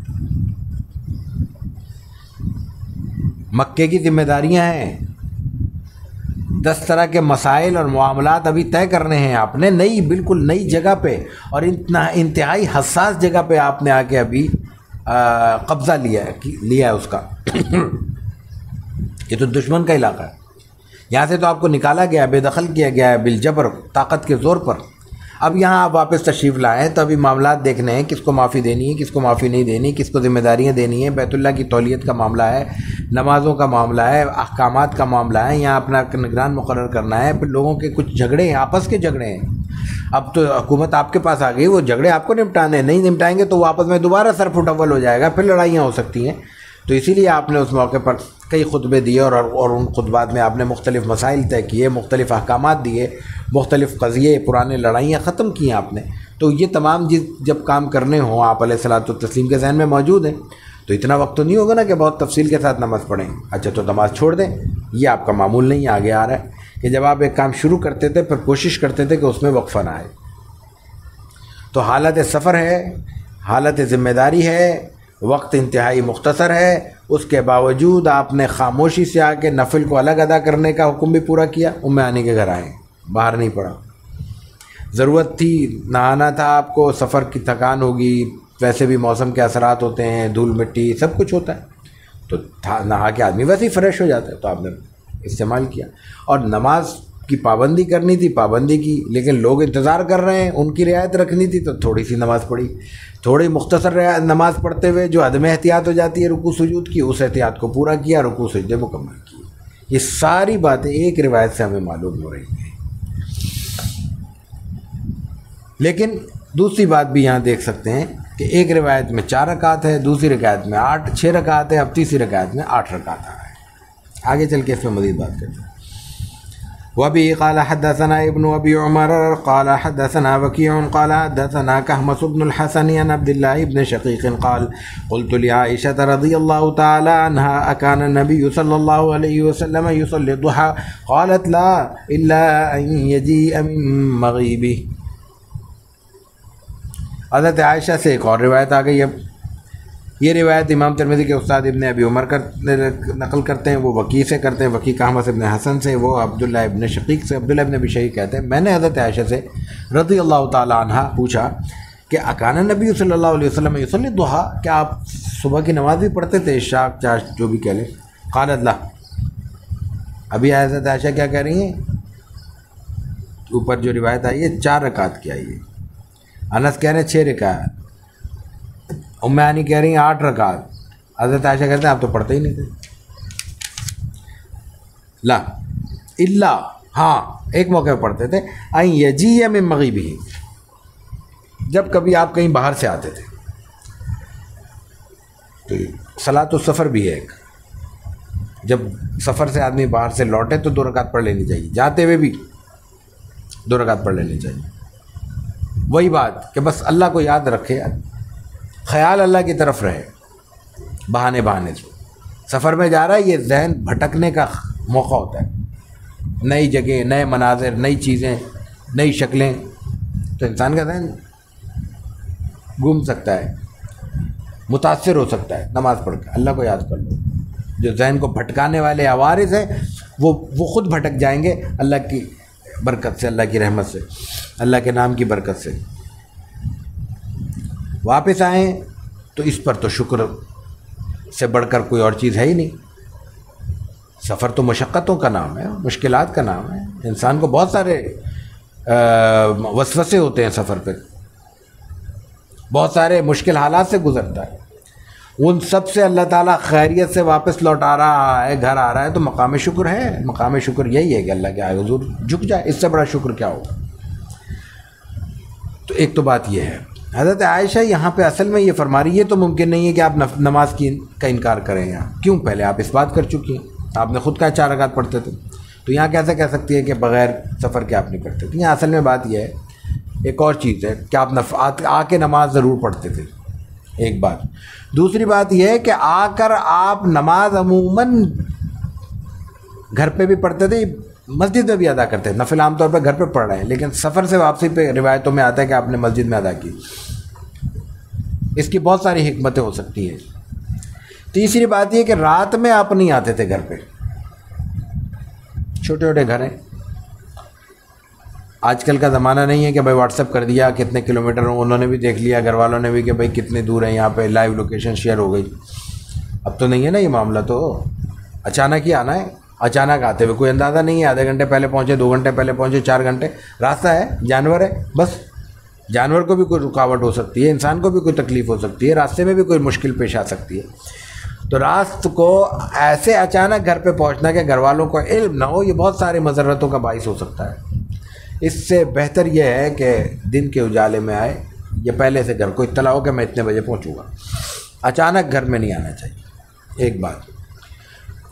مکے کی ذمہ داریاں ہیں, 10 طرح کے مسائل اور معاملات ابھی طے کرنے ہیں آپ نے, نئی بالکل نئی جگہ پہ, اور انتہائی حساس جگہ پہ آپ نے آ کے ابھی قبضہ لیا ہے اس کا. یہ تو دشمن کا علاقہ ہے, یہاں سے تو آپ کو نکالا گیا, بے دخل کیا گیا ہے بالجبر, طاقت کے زور پر. اب یہاں آپ واپس تشریف لائیں تو ابھی معاملات دیکھنے ہیں, کس کو معافی دینی ہے, کس کو معافی نہیں دینی, کس کو ذمہ داریاں دینی ہیں. بیت اللہ کی تولیت کا معاملہ ہے, نمازوں کا معاملہ ہے, احکامات کا معاملہ ہے, یہاں اپنا نگران مقرر کرنا ہے. پھر لوگوں کے کچھ جھگڑے ہیں, آپس کے جھگڑے ہیں, اب تو حکومت آپ کے پاس آ گئی، وہ جھگڑے آپ کو نپٹانے، نہیں نپٹائیں گے تو وہ آپس میں دوبارہ سر پھٹ اول ہو جائے گا، پھر لڑائیاں ہو سکتی ہیں۔ تو اسی لیے آپ نے اس موقع پر کئی خطبے دیے اور ان خطبات میں آپ نے مختلف مسائل طے کیے، مختلف احکامات دیے، مختلف قضیے، پرانے لڑائیاں ختم کی آپ نے۔ تو یہ تمام جب کام کرنے ہوں آپ علیہ الصلاۃ والتسلیم کے ذہن میں موجود ہیں، تو اتنا وقت تو نہیں ہوگا نا کہ بہت تفصیل کے ساتھ نماز پڑھیں۔ اچھا تو نماز چھوڑ دیں، یہ آپ کا معمول نہیں آگے آ رہا ہے کہ جب آپ ایک کام شروع کرتے تھے پھر کوشش کرتے تھے کہ اس میں وقفہ نہ آئے۔ تو حالت سفر ہے، حالت ذمہ داری ہے، وقت انتہائی مختصر ہے، اس کے باوجود آپ نے خاموشی سے آ کے نفل کو الگ ادا کرنے کا حکم بھی پورا کیا۔ آنے کے گھر آئے، باہر نہیں پڑا، ضرورت تھی، نہانا تھا آپ کو، سفر کی تھکان ہوگی، ویسے بھی موسم کے اثرات ہوتے ہیں، دھول مٹی سب کچھ ہوتا ہے، تو نہا کے آدمی ویسے ہی فریش ہو جاتا ہے، تو آپ نے استعمال کیا۔ اور نماز کی پابندی کرنی تھی، پابندی کی، لیکن لوگ انتظار کر رہے ہیں، ان کی رعایت رکھنی تھی، تو تھوڑی سی نماز پڑھی، تھوڑی مختصر نماز پڑھتے ہوئے جو عدم احتیاط ہو جاتی ہے رکوع سجود کی، اس احتیاط کو پورا کیا، رکوع سجدے مکمل کیے۔ یہ ساری باتیں ایک روایت سے ہمیں معلوم ہو رہی ہیں۔ لیکن دوسری بات بھی یہاں دیکھ سکتے ہیں کہ ایک روایت میں 4 رکعت ہے، دوسری روایت میں 6 رکعت ہے، اب تیسری روایت میں 8 رکعت آ رہا ہے۔ آگے چل کے اس میں مزید بات کرتے ہیں۔ وبه قال حدثنا ابن ابي عمر قال حدثنا وكيع قال حدثنا كهمس بن الحسن عن عبد الله بن شقيق قال قلت لعائشة رضي الله تعالى عنها أكان النبي صلى الله عليه وسلم يصلي الضحى قالت لا إلا أن يجيء من مغيبه۔ حضرت عائشہ سے ایک اور روایت آ گئی۔ اب یہ روایت امام ترمذی کے استاد ابن ابی عمر نقل کرتے ہیں، وہ وکیع سے کرتے ہیں، وکیع کہمس ابن حسن سے، وہ عبداللہ ابن شقیق سے، عبداللہ ابن ابی شقیق کہتے ہیں میں نے حضرت عائشہ سے رضی اللہ تعالی عنہ پوچھا کہ اکان نبی صلی اللہ علیہ وسلم یصلی الضحیٰ، کیا آپ صبح کی نماز بھی پڑھتے تھے، عشاء چاشت جو بھی کہہ لیں؟ قالت لا۔ ابھی حضرت عائشہ کیا کہہ رہی ہیں؟ اوپر جو روایت آئی ہے 4 رکعت کی آئی ہے، انس کہہ رہے ہیں 6 رکعت، ام ہانی کہہ رہی ہیں 8 رکعت، حضرت عائشہ کہتے ہیں آپ تو پڑھتے ہی نہیں تھے۔ لا الا، ہاں ایک موقع پہ پڑھتے تھے، این یجیء من مغیبہ، جب کبھی آپ کہیں باہر سے آتے تھے، تو صلاۃ السفر بھی ہے ایک، جب سفر سے آدمی باہر سے لوٹے تو 2 رکعت پڑھ لینی چاہیے، جاتے ہوئے بھی 2 رکعت پڑھ لینی چاہیے۔ وہی بات کہ بس اللہ کو یاد رکھے، خیال اللہ کی طرف رہے، بہانے سے سفر میں جا رہا ہے، یہ ذہن بھٹکنے کا موقع ہوتا ہے، نئی جگہ، نئے مناظر، نئی چیزیں، نئی شکلیں، تو انسان کا ذہن گم سکتا ہے، متاثر ہو سکتا ہے۔ نماز پڑھ کے اللہ کو یاد کر لو، جو ذہن کو بھٹکانے والے عوارض ہیں وہ خود بھٹک جائیں گے اللہ کی برکت سے، اللہ کی رحمت سے، اللہ کے نام کی برکت سے۔ واپس آئیں تو اس پر تو شکر سے بڑھ کر کوئی اور چیز ہے ہی نہیں۔ سفر تو مشقتوں کا نام ہے، مشکلات کا نام ہے، انسان کو بہت سارے وسوسے ہوتے ہیں سفر پہ، بہت سارے مشکل حالات سے گزرتا ہے، ان سب سے اللہ تعالیٰ خیریت سے واپس لوٹا رہا ہے، گھر آ رہا ہے، تو مقام شکر ہے۔ مقام شکر یہی ہے کہ اللہ کے آئے حضور جھک جائے، اس سے بڑا شکر کیا ہوگا؟ تو ایک تو بات یہ ہے۔ حضرت عائشہ یہاں پہ اصل میں یہ فرما رہی ہے، تو ممکن نہیں ہے کہ آپ نماز کا انکار کریں یہاں، کیوں؟ پہلے آپ اس بات کر چکی ہیں، آپ نے خود کہا 4 رکعت پڑھتے تھے، تو یہاں کیسے کہہ سکتی ہے کہ بغیر سفر کے آپ نہیں پڑھتے تھے؟ یہاں اصل میں بات یہ ہے، ایک اور چیز ہے کہ آپ آ کے نماز ضرور پڑھتے تھے، ایک بات۔ دوسری بات یہ ہے کہ آ کر آپ نماز عموماً گھر پہ بھی پڑھتے تھے، مسجد میں بھی ادا کرتے ہیں، نفل عام طور پہ گھر پہ پڑھ رہے ہیں، لیکن سفر سے واپسی پہ روایتوں میں آتا ہے کہ آپ نے مسجد میں ادا کی۔ اس کی بہت ساری حکمتیں ہو سکتی ہیں۔ تیسری بات یہ کہ رات میں آپ نہیں آتے تھے گھر پہ، چھوٹے چھوٹے گھر ہیں، آج کل کا زمانہ نہیں ہے کہ بھائی واٹس ایپ کر دیا کتنے کلومیٹر ہوں، انہوں نے بھی دیکھ لیا، گھر والوں نے بھی کہ بھائی کتنے دور ہیں، یہاں پہ لائیو لوکیشن شیئر ہو گئی۔ اب تو نہیں ہے نا یہ معاملہ، تو اچانک ہی آنا ہے، اچانک آتے ہوئے کوئی اندازہ نہیں ہے، آدھے گھنٹے پہلے پہنچے، 2 گھنٹے پہلے پہنچے، 4 گھنٹے راستہ ہے، جانور ہے، بس جانور کو بھی کوئی رکاوٹ ہو سکتی ہے، انسان کو بھی کوئی تکلیف ہو سکتی ہے، راستے میں بھی کوئی مشکل پیش آ سکتی ہے۔ تو راست کو ایسے اچانک گھر پہ پہنچنا کہ گھر والوں کو علم نہ ہو، یہ بہت سارے مضرتوں کا باعث ہو سکتا ہے۔ اس سے بہتر یہ ہے کہ دن کے اجالے میں آئے، یا پہلے سے گھر کو اطلاع ہو کہ میں اتنے بجے پہنچوں گا، اچانک گھر میں نہیں آنا چاہیے، ایک بات۔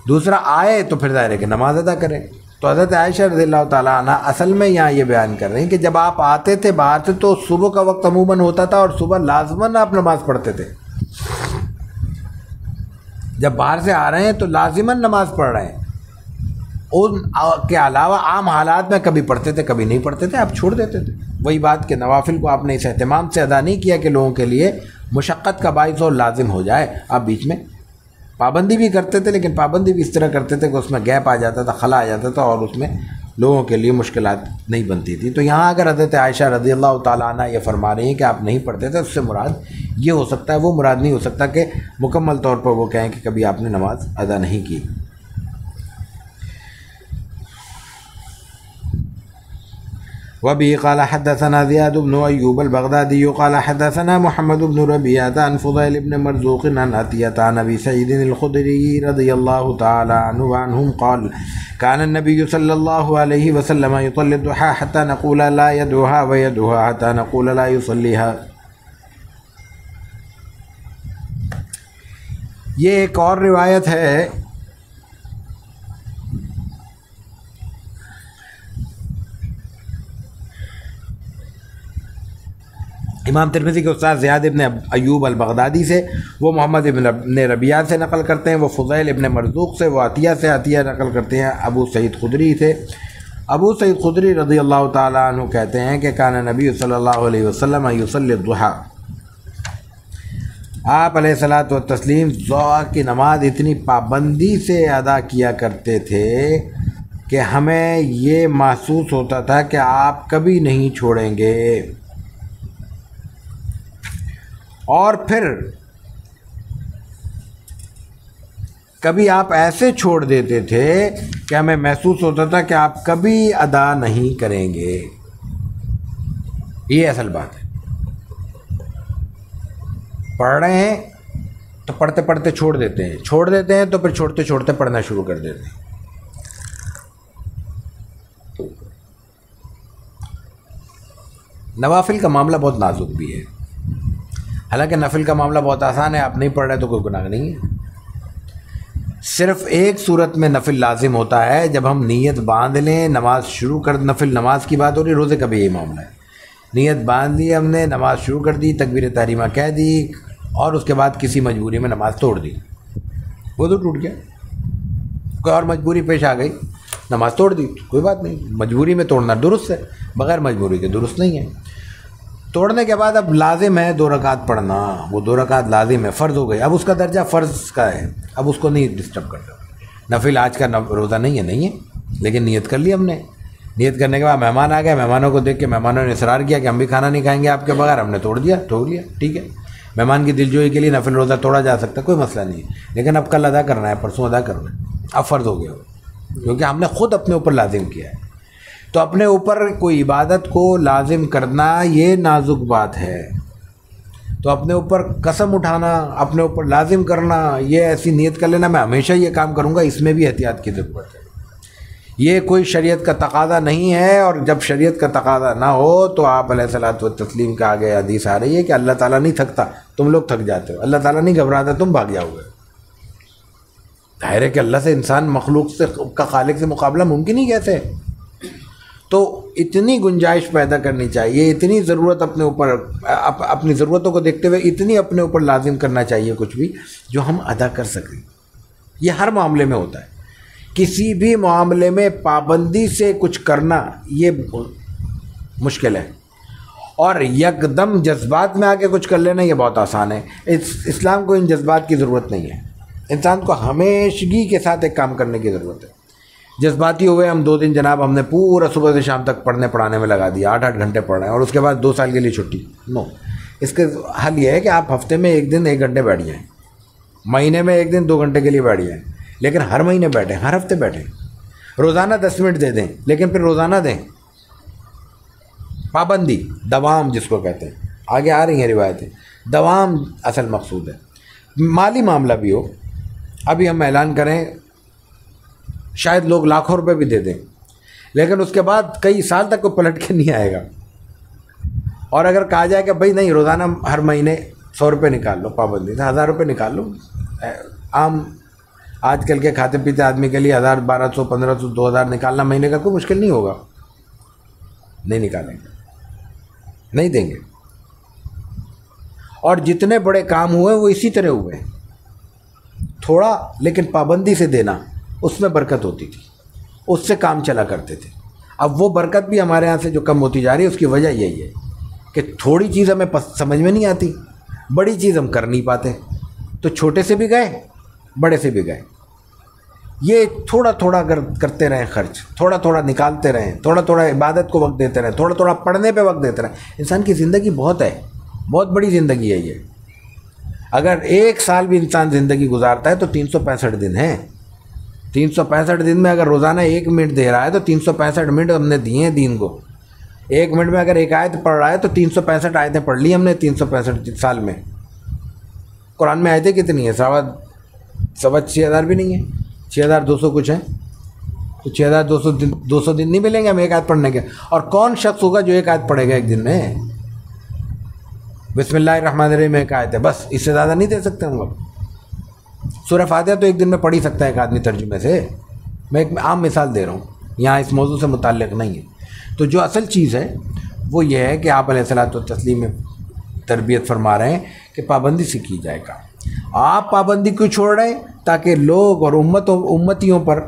دوسرا، آئے تو پھر ظاہر ہے کہ نماز ادا کریں۔ تو حضرت عائشہ رضی اللہ تعالیٰ عنہ اصل میں یہاں یہ بیان کر رہے ہیں کہ جب آپ آتے تھے باہر سے تو صبح کا وقت عموماً ہوتا تھا، اور صبح لازماً آپ نماز پڑھتے تھے۔ جب باہر سے آ رہے ہیں تو لازماً نماز پڑھ رہے ہیں، ان کے علاوہ عام حالات میں کبھی پڑھتے تھے کبھی نہیں پڑھتے تھے، آپ چھوڑ دیتے تھے۔ وہی بات کہ نوافل کو آپ نے اس اہتمام سے ادا نہیں کیا کہ لوگوں کے لیے مشقت کا باعث اور لازم ہو جائے، آپ بیچ میں پابندی بھی کرتے تھے، لیکن پابندی بھی اس طرح کرتے تھے کہ اس میں گیپ آ جاتا تھا، خلا آ جاتا تھا، اور اس میں لوگوں کے لیے مشکلات نہیں بنتی تھی۔ تو یہاں اگر حضرت عائشہ رضی اللہ تعالیٰ عنہ یہ فرما رہی ہیں کہ آپ نہیں پڑھتے تھے، اس سے مراد یہ ہو سکتا ہے، وہ مراد نہیں ہو سکتا کہ مکمل طور پر وہ کہیں کہ کبھی آپ نے نماز ادا نہیں کی۔ وبه قال حدثنا زياد بن أيوب البغدادي قال حدثنا محمد بن ربيعة عن فضيل بن مرزوق عن عطية عن أبي سعيد الخدري رضي الله تعالى عنه وعنهم قال كان النبي صلى الله عليه وسلم يصلي الضحى حتى نقول لا يدعوها ويدعوها حتى نقول لا يصليها۔ یہ ایک اور روایت ہے امام ترمذی کے استاد زیاد ابن ایوب البغدادی سے، وہ محمد ابن ربیعہ سے نقل کرتے ہیں، وہ فضیل ابن مرزوق سے، وہ عطیہ سے، عطیہ نقل کرتے ہیں ابو سعید خدری سے۔ ابو سعید خدری رضی اللہ تعالیٰ عنہ کہتے ہیں کہ کان نبی صلی اللہ علیہ وسلم یصلی الضحیٰ، آپ علیہ الصلوۃ والتسلیم ضحیٰ کی نماز اتنی پابندی سے ادا کیا کرتے تھے کہ ہمیں یہ محسوس ہوتا تھا کہ آپ کبھی نہیں چھوڑیں گے، اور پھر کبھی آپ ایسے چھوڑ دیتے تھے کہ ہمیں محسوس ہوتا تھا کہ آپ کبھی ادا نہیں کریں گے۔ یہ اصل بات ہے، پڑھ رہے ہیں تو پڑھتے پڑھتے چھوڑ دیتے ہیں، چھوڑ دیتے ہیں تو پھر چھوڑتے چھوڑتے پڑھنا شروع کر دیتے ہیں۔ نوافل کا معاملہ بہت نازک بھی ہے، حالانکہ نفل کا معاملہ بہت آسان ہے، آپ نہیں پڑھ رہے تو کوئی گناہ نہیں ہے۔ صرف ایک صورت میں نفل لازم ہوتا ہے، جب ہم نیت باندھ لیں نماز شروع کر، نفل نماز کی بات ہو رہی، روزے کا بھی یہی معاملہ ہے، نیت باندھ لی ہم نے، نماز شروع کر دی، تکبیر تحریمہ کہہ دی، اور اس کے بعد کسی مجبوری میں نماز توڑ دی، وضو ٹوٹ گیا، کوئی اور مجبوری پیش آ گئی، نماز توڑ دی، کوئی بات نہیں، مجبوری میں توڑنا درست ہے، بغیر مجبوری کے درست نہیں ہے۔ توڑنے کے بعد اب لازم ہے 2 رکعت پڑھنا، وہ 2 رکعت لازم ہے، فرض ہو گئی، اب اس کا درجہ فرض کا ہے، اب اس کو نہیں ڈسٹرب کرتا۔ نفل آج کا روزہ نہیں ہے، لیکن نیت کر لی ہم نے، نیت کرنے کے بعد مہمان آ گئے، مہمانوں کو دیکھ کے مہمانوں نے اصرار کیا کہ ہم بھی کھانا نہیں کھائیں گے آپ کے بغیر، ہم نے توڑ لیا، ٹھیک ہے، مہمان کی دلجوئی کے لیے نفل روزہ توڑا جا سکتا ہے، کوئی مسئلہ نہیں ہے، لیکن اب کل ادا کرنا ہے، پرسوں ادا کرنا ہے، اب فرض ہو گیا کیونکہ ہم نے خود اپنے اوپر لازم کیا ہے۔ تو اپنے اوپر کوئی عبادت کو لازم کرنا یہ نازک بات ہے، تو اپنے اوپر قسم اٹھانا، اپنے اوپر لازم کرنا، یہ ایسی نیت کر لینا میں ہمیشہ یہ کام کروں گا، اس میں بھی احتیاط کی ضرورت ہے۔ یہ کوئی شریعت کا تقاضا نہیں ہے، اور جب شریعت کا تقاضا نہ ہو تو آپ علیہ الصلوۃ والتسلیم کا آگے حدیث آ رہی ہے کہ اللہ تعالیٰ نہیں تھکتا، تم لوگ تھک جاتے ہو، اللہ تعالیٰ نہیں گھبراتا، تم بھاگ جاؤ گے۔ ظاہر ہے کہ اللہ سے انسان مخلوق سے کا خالق سے مقابلہ ممکن ہی کیسے ہے؟ تو اتنی گنجائش پیدا کرنی چاہیے، اتنی ضرورت اپنے اوپر، اپنی ضرورتوں کو دیکھتے ہوئے اتنی اپنے اوپر لازم کرنا چاہیے کچھ بھی جو ہم ادا کر سکیں۔ یہ ہر معاملے میں ہوتا ہے، کسی بھی معاملے میں پابندی سے کچھ کرنا یہ مشکل ہے، اور یکدم جذبات میں آ کے کچھ کر لینا یہ بہت آسان ہے۔ اسلام کو ان جذبات کی ضرورت نہیں ہے، انسان کو ہمیشگی کے ساتھ ایک کام کرنے کی ضرورت ہے۔ جذباتی ہوئے ہم 2 دن جناب ہم نے پورا صبح سے شام تک پڑھنے پڑھانے میں لگا دیا، 8 گھنٹے پڑھ رہے ہیں، اور اس کے بعد 2 سال کے لیے چھٹی، نو۔ اس کا حل یہ ہے کہ آپ ہفتے میں 1 دن 1 گھنٹے بیٹھ جائیں، مہینے میں 1 دن 2 گھنٹے کے لیے بیٹھ جائیں، لیکن ہر مہینے بیٹھیں، ہر ہفتے بیٹھیں، روزانہ 10 منٹ دے دیں، لیکن پھر روزانہ دیں، پابندی، دوام جس کو کہتے ہیں، آگے آ رہی ہیں روایتیں، دوام اصل مقصود ہے۔ مالی معاملہ بھی ہو، ابھی ہم اعلان کریں شاید لوگ لاکھوں روپے بھی دے دیں، لیکن اس کے بعد کئی سال تک کوئی پلٹ کے نہیں آئے گا۔ اور اگر کہا جائے کہ بھائی نہیں روزانہ ہر مہینے 100 روپے نکال لو، پابندی سے 1000 روپے نکال لو، عام آج کل کے کھاتے پیتے آدمی کے لیے 1000 1200 1500 2000 نکالنا مہینے کا کوئی مشکل نہیں ہوگا، نہیں نکالیں گے، نہیں دیں گے۔ اور جتنے بڑے کام ہوئے وہ اسی طرح ہوئے، تھوڑا لیکن پابندی سے دینا، اس میں برکت ہوتی تھی، اس سے کام چلا کرتے تھے۔ اب وہ برکت بھی ہمارے ہاں سے جو کم ہوتی جا رہی ہے، اس کی وجہ یہی ہے کہ تھوڑی چیز ہمیں سمجھ میں نہیں آتی، بڑی چیز ہم کر نہیں پاتے، تو چھوٹے سے بھی گئے بڑے سے بھی گئے۔ یہ تھوڑا تھوڑا اگر کرتے رہیں خرچ، تھوڑا تھوڑا نکالتے رہیں، تھوڑا تھوڑا عبادت کو وقت دیتے رہیں، تھوڑا تھوڑا پڑھنے پہ وقت دیتے رہیں، انسان کی زندگی بہت ہے، بہت بڑی زندگی ہے یہ۔ اگر 1 سال بھی انسان زندگی گزارتا ہے تو 365 دن ہیں، 365 دن میں اگر روزانہ 1 منٹ دے رہا ہے تو 365 منٹ ہم نے دیے ہیں دین کو۔ 1 منٹ میں اگر 1 آیت پڑھ رہا ہے تو 365 آیتیں پڑھ لی ہم نے 365 سال میں۔ قرآن میں آیتیں کتنی ہیں؟ 6,000 بھی نہیں ہیں، 6,200 کچھ ہیں، تو 6,200 دن نہیں ملیں گے ہم 1 آیت پڑھنے کے۔ اور کون شخص ہوگا جو 1 آیت پڑھے گا ایک دن میں؟ بسم اللہ الرحمن الرحیم میں 1 آیت ہے بس، اس سے زیادہ نہیں دے سکتے ہم لوگ۔ سورہ فاتحہ تو ایک دن میں پڑھ ہی سکتا ہے ایک آدمی ترجمے سے، میں ایک عام مثال دے رہا ہوں، یہاں اس موضوع سے متعلق نہیں ہے۔ تو جو اصل چیز ہے وہ یہ ہے کہ آپ علیہ الصلوۃ والتسلیم میں تربیت فرما رہے ہیں کہ پابندی سے کی جائے گا۔ آپ پابندی کیوں چھوڑ رہے ہیں؟ تاکہ لوگ اور امتیوں پر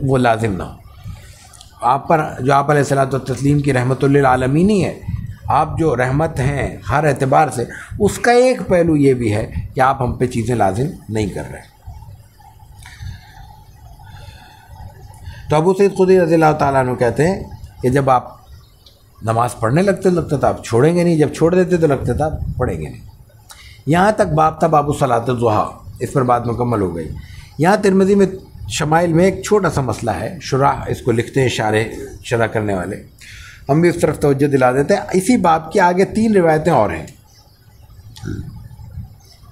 وہ لازم نہ ہو۔ آپ پر جو آپ علیہ الصلوۃ والتسلیم کی رحمت للعالمین ہی ہے، آپ جو رحمت ہیں ہر اعتبار سے، اس کا ایک پہلو یہ بھی ہے کہ آپ ہم پہ چیزیں لازم نہیں کر رہے۔ تو ابو سعید خدری رضی اللہ تعالیٰ عنہ کہتے ہیں کہ جب آپ نماز پڑھنے لگتا تھا آپ چھوڑیں گے نہیں، جب چھوڑ دیتے تو لگتا تھا آپ پڑھیں گے نہیں۔ یہاں تک باب تھا باب صلاۃ الضحیٰ، اس پر بات مکمل ہو گئی۔ یہاں ترمذی میں شمائل میں ایک چھوٹا سا مسئلہ ہے، شراح اس کو لکھتے ہیں شرح کرنے والے، ہم بھی اس طرف توجہ دلا دیتے ہیں۔ اسی باب کی آگے 3 روایتیں اور ہیں،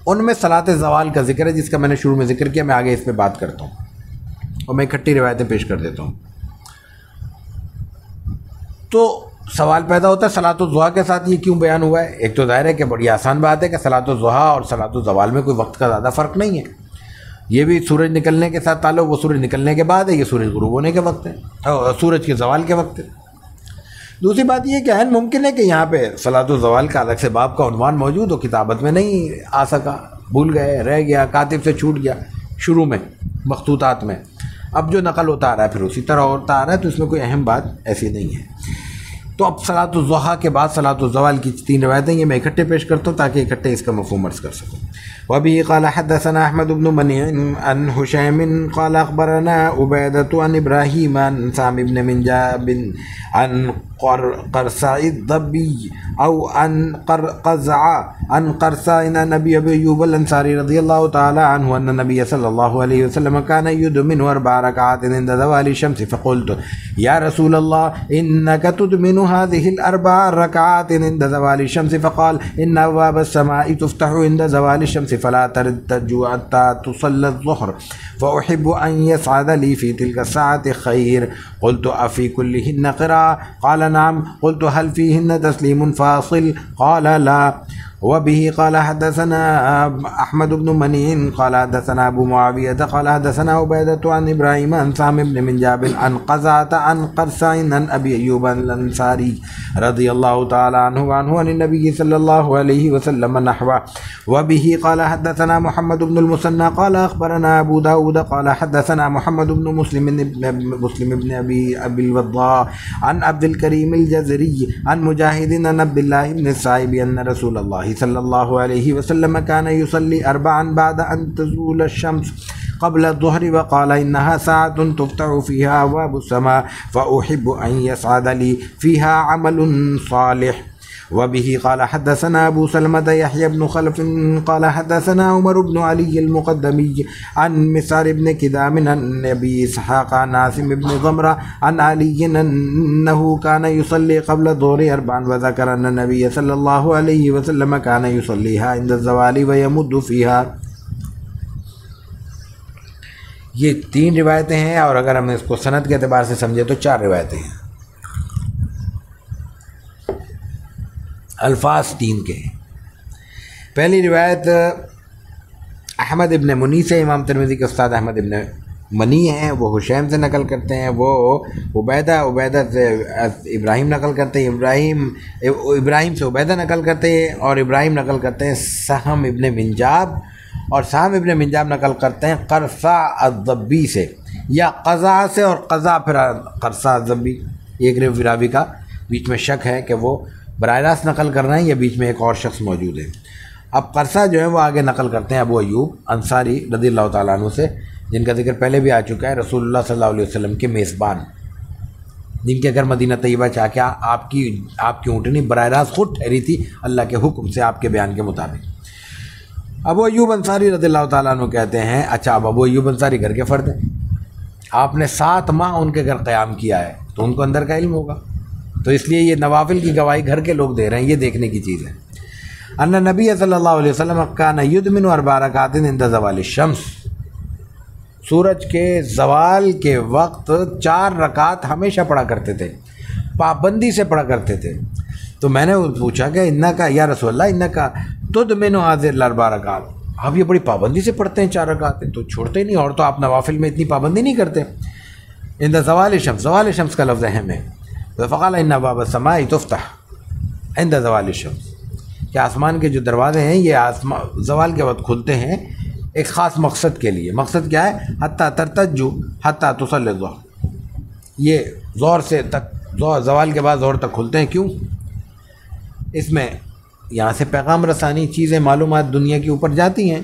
ان میں صلاۃ زوال کا ذکر ہے جس کا میں نے شروع میں ذکر کیا، میں آگے اس پہ بات کرتا ہوں اور میں اکٹھی روایتیں پیش کر دیتا ہوں۔ تو سوال پیدا ہوتا ہے صلاۃ الضحیٰ کے ساتھ یہ کیوں بیان ہوا ہے؟ ایک تو ظاہر ہے کہ بڑی آسان بات ہے کہ صلاۃ الضحیٰ اور صلاۃ الزوال میں کوئی وقت کا زیادہ فرق نہیں ہے، یہ بھی سورج نکلنے کے ساتھ تعلق، وہ سورج نکلنے کے بعد ہے، یہ سورج غروب ہونے کے وقت ہے اور سورج کے زوال کے وقت ہے۔ دوسری بات یہ کہ عین ممکن ہے کہ یہاں پہ صلاۃ الزوال کا الگ سے باب کا عنوان موجود ہو، کتابت میں نہیں آ سکا، بھول گئے، رہ گیا، کاتب سے چھوٹ گیا شروع میں مخطوطات میں، اب جو نقل ہوتا آ رہا ہے پھر اسی طرح ہوتا آ رہا ہے، تو اس میں کوئی اہم بات ایسی نہیں ہے۔ تو اب صلاۃ الضحیٰ کے بعد صلاۃ الزوال کی 3 روایتیں یہ میں اکٹھے پیش کرتا ہوں تاکہ اکٹھے اس کا مفہوم عرض کر سکوں۔ وبه قال حدثنا احمد بن منيع عن هشام قال اخبرنا عبيدة عن ابراهيم عن سام بن منجاب عن قرصاء الضبي او عن قرقزع عن قرصاء نبي ابي ايوب الانصاري رضي الله تعالى عنه ان النبي صلى الله عليه وسلم كان يدمن 4 ركعات عند زوال الشمس، فقلت يا رسول الله انك تدمن هذه 4 ركعات عند زوال الشمس، فقال ان ابواب السماء تفتح عند زوال الشمس فلا ترتجوا حتى تصلى الظهر فأحب أن يسعد لي في تلك الساعة خير. قلت أفي كلهن قراءة؟ قال نعم. قلت هل فيهن تسليم فاصل؟ قال لا. وبه قال حدثنا أحمد بن منيع قال حدثنا أبو معاوية قال حدثنا عبيدة عن إبراهيم عن سام بن منجاب عن قزعة عن قرصاء عن أبي أيوب الأنصاري رضي الله تعالى عنه عن النبي صلى الله عليه وسلم نحوه. وبه قال حدثنا محمد بن المثنى قال أخبرنا أبو داود قال حدثنا محمد بن مسلم بن أبي الوضاء عن عبد الكريم الجزري عن مجاهد عن عبد الله بن السائب أن رسول الله صلى الله عليه وسلم كان يصلي 4 بعد أن تزول الشمس قبل الظهر، وقال إنها ساعة تفتح فيها أبواب السماء فأحب أن يسعد لي فيها عمل صالح. وبه قال حدثنا أبو سلمة يحيى بن خلف قال حدثنا عمر بن علي المقدمي عن مسعر بن كدام عن أبي إسحاق عن عاصم بن ضمرة عن علي أنه كان يصلي قبل الظهر 4، وذكر أن النبي صلى الله عليه وسلم كان يصليها عند الزوال ويمد فيها. یہ 3 روایتیں ہیں، اور اگر ہم اس کو سند کے اعتبار سے سمجھے تو 4 روایتیں ہیں، الفاظ 3 کے ہیں۔ پہلی روایت احمد ابن منی سے، امام ترمذی کے استاد احمد ابن منی ہیں، وہ حشیم سے نقل کرتے ہیں، وہ عبیدہ سے ابراہیم نقل کرتے ہیں، ابراہیم سے عبیدہ نقل کرتے ہیں، اور ابراہیم نقل کرتے ہیں سہم ابن منجاب، اور سہم ابن منجاب نقل کرتے ہیں قرصہ الضبی سے، یا قضا سے، اور قضا پھر قرصہ الضبی۔ ایک راوی کا بیچ میں شک ہے کہ وہ براہ راست نقل کر رہے ہیں یا بیچ میں ایک اور شخص موجود ہے۔ اب قرصہ جو ہے وہ آگے نقل کرتے ہیں ابو ایوب انصاری رضی اللہ تعالیٰ عنہ سے، جن کا ذکر پہلے بھی آ چکا ہے، رسول اللہ صلی اللہ علیہ وسلم کے میزبان، جن کے گھر مدینہ طیبہ جا کے آپ کی اونٹنی براہ راست خود ٹھہری تھی اللہ کے حکم سے، آپ کے بیان کے مطابق۔ ابو ایوب انصاری رضی اللہ تعالیٰ عنہ کہتے ہیں، اچھا اب ابو ایوب انصاری گھر کے فرد ہیں، آپ نے 7 ماہ ان کے گھر قیام کیا ہے، تو ان کو اندر کا علم ہوگا، تو اس لیے یہ نوافل کی گواہی گھر کے لوگ دے رہے ہیں، یہ دیکھنے کی چیز ہے۔ ان نبی صلی اللہ علیہ وسلم کان یدمن 4 رکعات عند زوال الشمس، سورج کے زوال کے وقت 4 رکعت ہمیشہ پڑھا کرتے تھے، پابندی سے پڑھا کرتے تھے۔ تو میں نے پوچھا کہ انکا یا رسول اللہ انکا تدمن هذه ال4 رکعات، آپ یہ بڑی پابندی سے پڑھتے ہیں 4 رکعتیں، تو چھوڑتے نہیں، اور تو آپ نوافل میں اتنی پابندی نہیں کرتے۔ عند زوال الشمس، زوال الشمس کا لفظ اہم ہے۔ فقال ان ابواب السماء تفتح عند زوال الشمس، کہ آسمان کے جو دروازے ہیں یہ زوال کے وقت کھلتے ہیں ایک خاص مقصد کے لیے۔ مقصد کیا ہے؟ حتیٰ ترتجو حتیٰ تصلی الظہر، یہ زور سے تک، زوال کے بعد زور تک کھلتے ہیں۔ کیوں؟ اس میں یہاں سے پیغام رسانی، چیزیں، معلومات دنیا کے اوپر جاتی ہیں،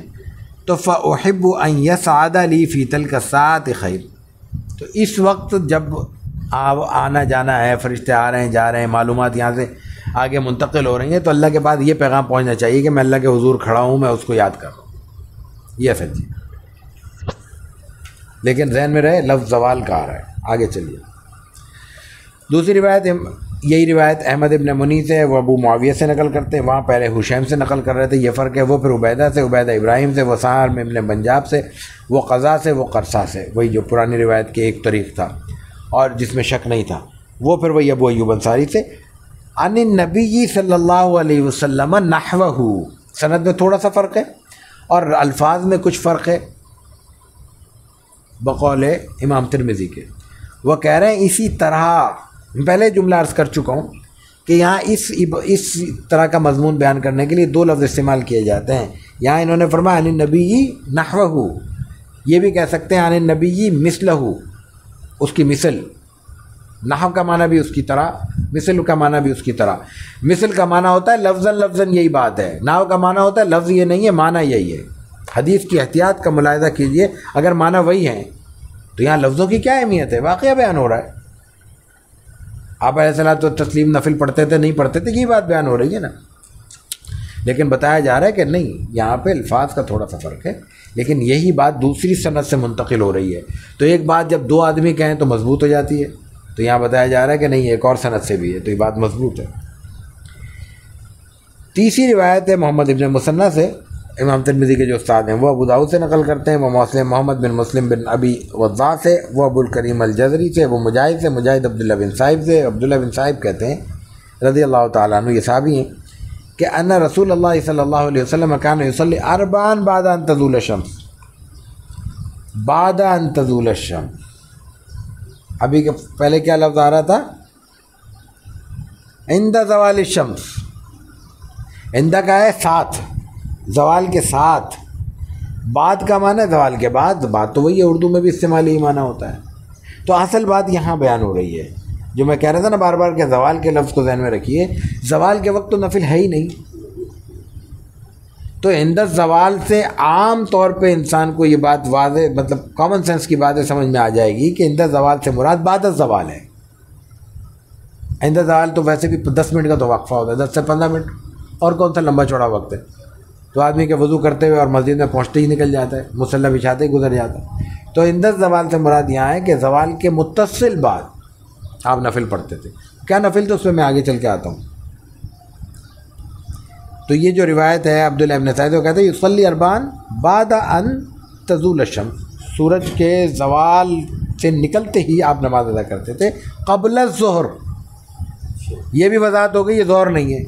تو فأحب ان یسعد لی فی تلک الساعۃ خیر، تو اس وقت جب آنا جانا ہے، فرشتے آ رہے ہیں جا رہے ہیں، معلومات یہاں سے آگے منتقل ہو رہی ہیں، تو اللہ کے بعد یہ پیغام پہنچنا چاہیے کہ میں اللہ کے حضور کھڑا ہوں، میں اس کو یاد کر رہا ہوں، یہ اصل چیز۔ لیکن ذہن میں رہے لفظ زوال کا آ رہا ہے۔ آگے چلیے، دوسری روایت، یہی روایت احمد ابن منی سے، وہ ابو معاویہ سے نقل کرتے ہیں، وہاں پہلے حشیم سے نقل کر رہے تھے، یہ فرق ہے۔ وہ پھر عبیدہ سے، عبیدہ ابراہیم سے، وہ سہم ابن منجاب سے، وہ قضا سے، وہ قرصہ سے، وہی جو پرانی روایت کے ایک طریق تھا اور جس میں شک نہیں تھا، وہ پھر وہی ابو ایوب انصاری سے، عن النبی صلی اللہ علیہ وسلم نحوہ، سند میں تھوڑا سا فرق ہے اور الفاظ میں کچھ فرق ہے بقول امام ترمذی کے۔ وہ کہہ رہے ہیں اسی طرح، پہلے جملہ عرض کر چکا ہوں کہ یہاں اس طرح کا مضمون بیان کرنے کے لیے 2 لفظ استعمال کیے جاتے ہیں۔ یہاں انہوں نے فرمایا عن النبی نحوہ، یہ بھی کہہ سکتے ہیں عن النبی مثلہ، اس کی مثل، نحو کا معنی بھی اس کی طرح، مثل کا معنی بھی اس کی طرح۔ مثل کا معنی ہوتا ہے لفظاً یہی بات ہے، نحو کا معنی ہوتا ہے لفظ یہ نہیں ہے، معنی یہی ہے۔ حدیث کی احتیاط کا ملاحظہ کیجئے، اگر معنی وہی ہیں تو یہاں لفظوں کی کیا اہمیت ہے؟ واقعہ بیان ہو رہا ہے۔ آپ علیہ الصلوۃ والتسلیم نفل پڑھتے تھے نہیں پڑھتے تھے، یہ بات بیان ہو رہی ہے نا، لیکن بتایا جا رہا ہے کہ نہیں، یہاں پہ الفاظ کا تھوڑا سا فرق ہے، لیکن یہی بات دوسری سند سے منتقل ہو رہی ہے۔ تو ایک بات جب 2 آدمی کہیں تو مضبوط ہو جاتی ہے، تو یہاں بتایا جا رہا ہے کہ نہیں، ایک اور سند سے بھی ہے، تو یہ بات مضبوط ہے۔ تیسری روایت ہے محمد ابن مثنیٰ سے، امام ترمذی کے جو استاد ہیں، وہ ابو داؤد سے نقل کرتے ہیں، وہ محمد بن مسلم بن ابی وضاح سے، وہ ابو الکریم الجزری سے، وہ مجاہد سے، مجاہد عبداللہ بن صاحب سے، عبداللہ بن صاحب کہتے ہیں رضی اللہ تعالیٰ عنہ، یہ صحابی ہیں، کہ ان رسول اللہ صلی اللہ علیہ وسلم کان یصلی 4 بعد ان تزول الشمس، بعد ان تزول الشمس، ابھی کے پہلے کیا لفظ آ رہا تھا؟ عند زوال الشمس، عند کا ہے ساتھ، زوال کے ساتھ، بعد کا معنی ہے زوال کے بعد، بات تو وہی ہے، اردو میں بھی استعمال ہی معنی ہوتا ہے۔ تو اصل بات یہاں بیان ہو رہی ہے، جو میں کہہ رہا تھا نا بار بار کہ زوال کے لفظ کو ذہن میں رکھیے، زوال کے وقت تو نفل ہے ہی نہیں، تو عند زوال سے عام طور پہ انسان کو یہ بات واضح، مطلب کامن سینس کی باتیں سمجھ میں آ جائے گی کہ عند زوال سے مراد بعد الزوال ہے۔ عند زوال تو ویسے بھی 10 منٹ کا تو وقفہ ہوتا ہے، 10 سے 15 منٹ، اور کون سا لمبا چوڑا وقت ہے، تو آدمی کے وضو کرتے ہوئے اور مسجد میں پہنچتے ہی نکل جاتا ہے، مصلی بچھاتے ہی گزر جاتا ہے۔ تو عند زوال سے مراد یہاں ہے کہ زوال کے متصل بعد آپ نفل پڑھتے تھے۔ کیا نفل تو اس میں آگے چل کے آتا ہوں۔ تو یہ جو روایت ہے عبداللہ ابن سعید وہ کہتے ہیں یصلی 4 بعد ان تزول الشمس، سورج کے زوال سے نکلتے ہی آپ نماز ادا کرتے تھے قبل الظہر. یہ بھی وضاحت ہو گئی یہ ظہر نہیں ہے.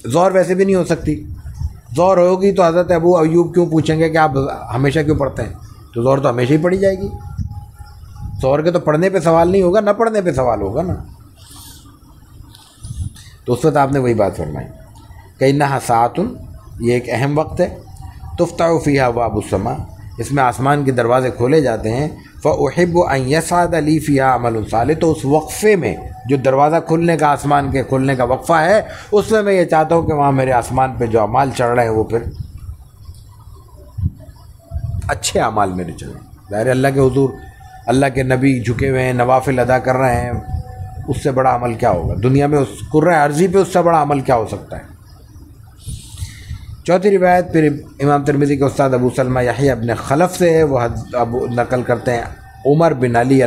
ظہر ویسے بھی نہیں ہو سکتی. ظہر ہوگی تو حضرت ابو ایوب کیوں پوچھیں گے کہ آپ ہمیشہ کیوں پڑھتے ہیں؟ تو ظہر تو ہمیشہ ہی پڑھی جائے گی. ظہر کے تو پڑھنے پہ سوال نہیں ہوگا، نہ پڑھنے پہ سوال ہوگا نا. تو اس وقت آپ نے وہی بات فرمائی کہ انہا ساعۃ، یہ ایک اہم وقت ہے، تفتح فیہا ابواب السماء، اس میں آسمان کے دروازے کھولے جاتے ہیں. فاحب ان یسعد لی فیہا عمل صالح، تو اس وقفے میں جو دروازہ کھلنے کا، آسمان کے کھلنے کا وقفہ ہے، اس میں یہ چاہتا ہوں کہ وہاں میرے آسمان پہ جو اعمال چڑھ رہے ہیں وہ پھر اچھے اعمال میرے چلیں. ظاہر اللہ کے حضور اللہ کے نبی جھکے ہوئے ہیں، نوافل ادا کر رہے ہیں، اس سے بڑا عمل کیا ہوگا دنیا میں؟ اس کرۂ عرضی پہ اس سے بڑا عمل کیا ہو سکتا ہے؟ چوتھی روایت پھر امام ترمذی کے استاد ابو سلمہ یحییٰ ابن خلف سے ہے، وہ ابو نقل کرتے ہیں عمر بن علی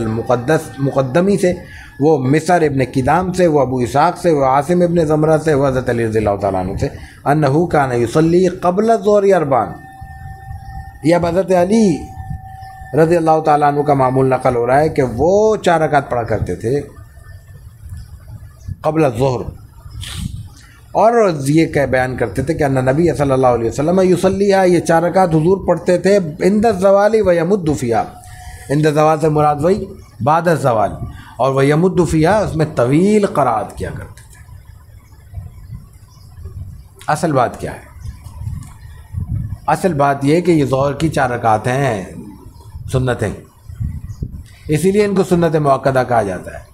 مقدمی سے، وہ مصر ابن کدام سے، وہ ابو اسحاق سے، وہ عاصم ابن زمرہ سے، وہ حضرت علی رضی اللہ تعالیٰ عنہ سے، انہ کان یصلی قبل الظہر اربعا. یہ اب حضرت علی رضی اللہ تعالیٰ عنہ کا معمول نقل ہو رہا ہے کہ وہ 4 رکعت پڑھا کرتے تھے قبل الظہر، اور یہ کہ بیان کرتے تھے کہ ان نبی صلی اللہ علیہ وسلم یصلیھا، یہ 4 رکعت حضور پڑھتے تھے عند الزوال و یمد فیھا. عند الزوال سے مراد وہی بعد الزوال، اور وہ یمد فیھا اس میں طویل قرات کیا کرتے تھے. اصل بات کیا ہے؟ اصل بات یہ کہ یہ ظہر کی 4 رکعت ہیں سنتیں، اسی لیے ان کو سنت مؤکدہ کہا جاتا ہے.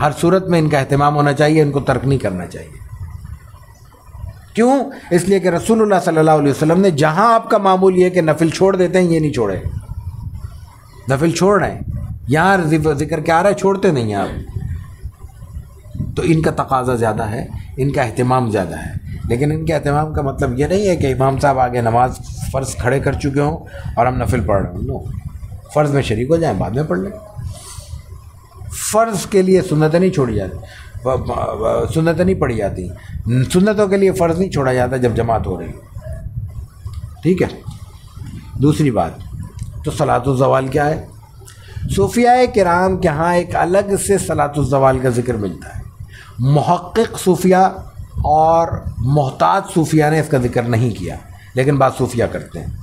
ہر صورت میں ان کا اہتمام ہونا چاہیے، ان کو ترک نہیں کرنا چاہیے. کیوں؟ اس لیے کہ رسول اللہ صلی اللہ علیہ وسلم نے جہاں آپ کا معمول یہ کہ نفل چھوڑ دیتے ہیں، یہ نہیں چھوڑے. نفل چھوڑ رہے ہیں، یہاں ذکر کیا آ رہا ہے چھوڑتے نہیں ہیں آپ. تو ان کا تقاضا زیادہ ہے، ان کا اہتمام زیادہ ہے. لیکن ان کے اہتمام کا مطلب یہ نہیں ہے کہ امام صاحب آگے نماز فرض کھڑے کر چکے ہوں اور ہم نفل پڑھ رہے ہوں. نو، فرض میں شریک ہو جائیں، بعد میں پڑھ لیں. فرض کے لیے سنتیں نہیں چھوڑی جاتی، سنتیں نہیں پڑھی جاتی. سنتوں کے لیے فرض نہیں چھوڑا جاتا جب جماعت ہو رہی. ٹھیک ہے. دوسری بات، تو صلاۃ الزوال کیا ہے؟ صوفیاء کرام کے ہاں ایک الگ سے صلاۃ الزوال کا ذکر ملتا ہے. محقق صوفیاء اور محتاط صوفیاء نے اس کا ذکر نہیں کیا، لیکن بعض صوفیاء کرتے ہیں.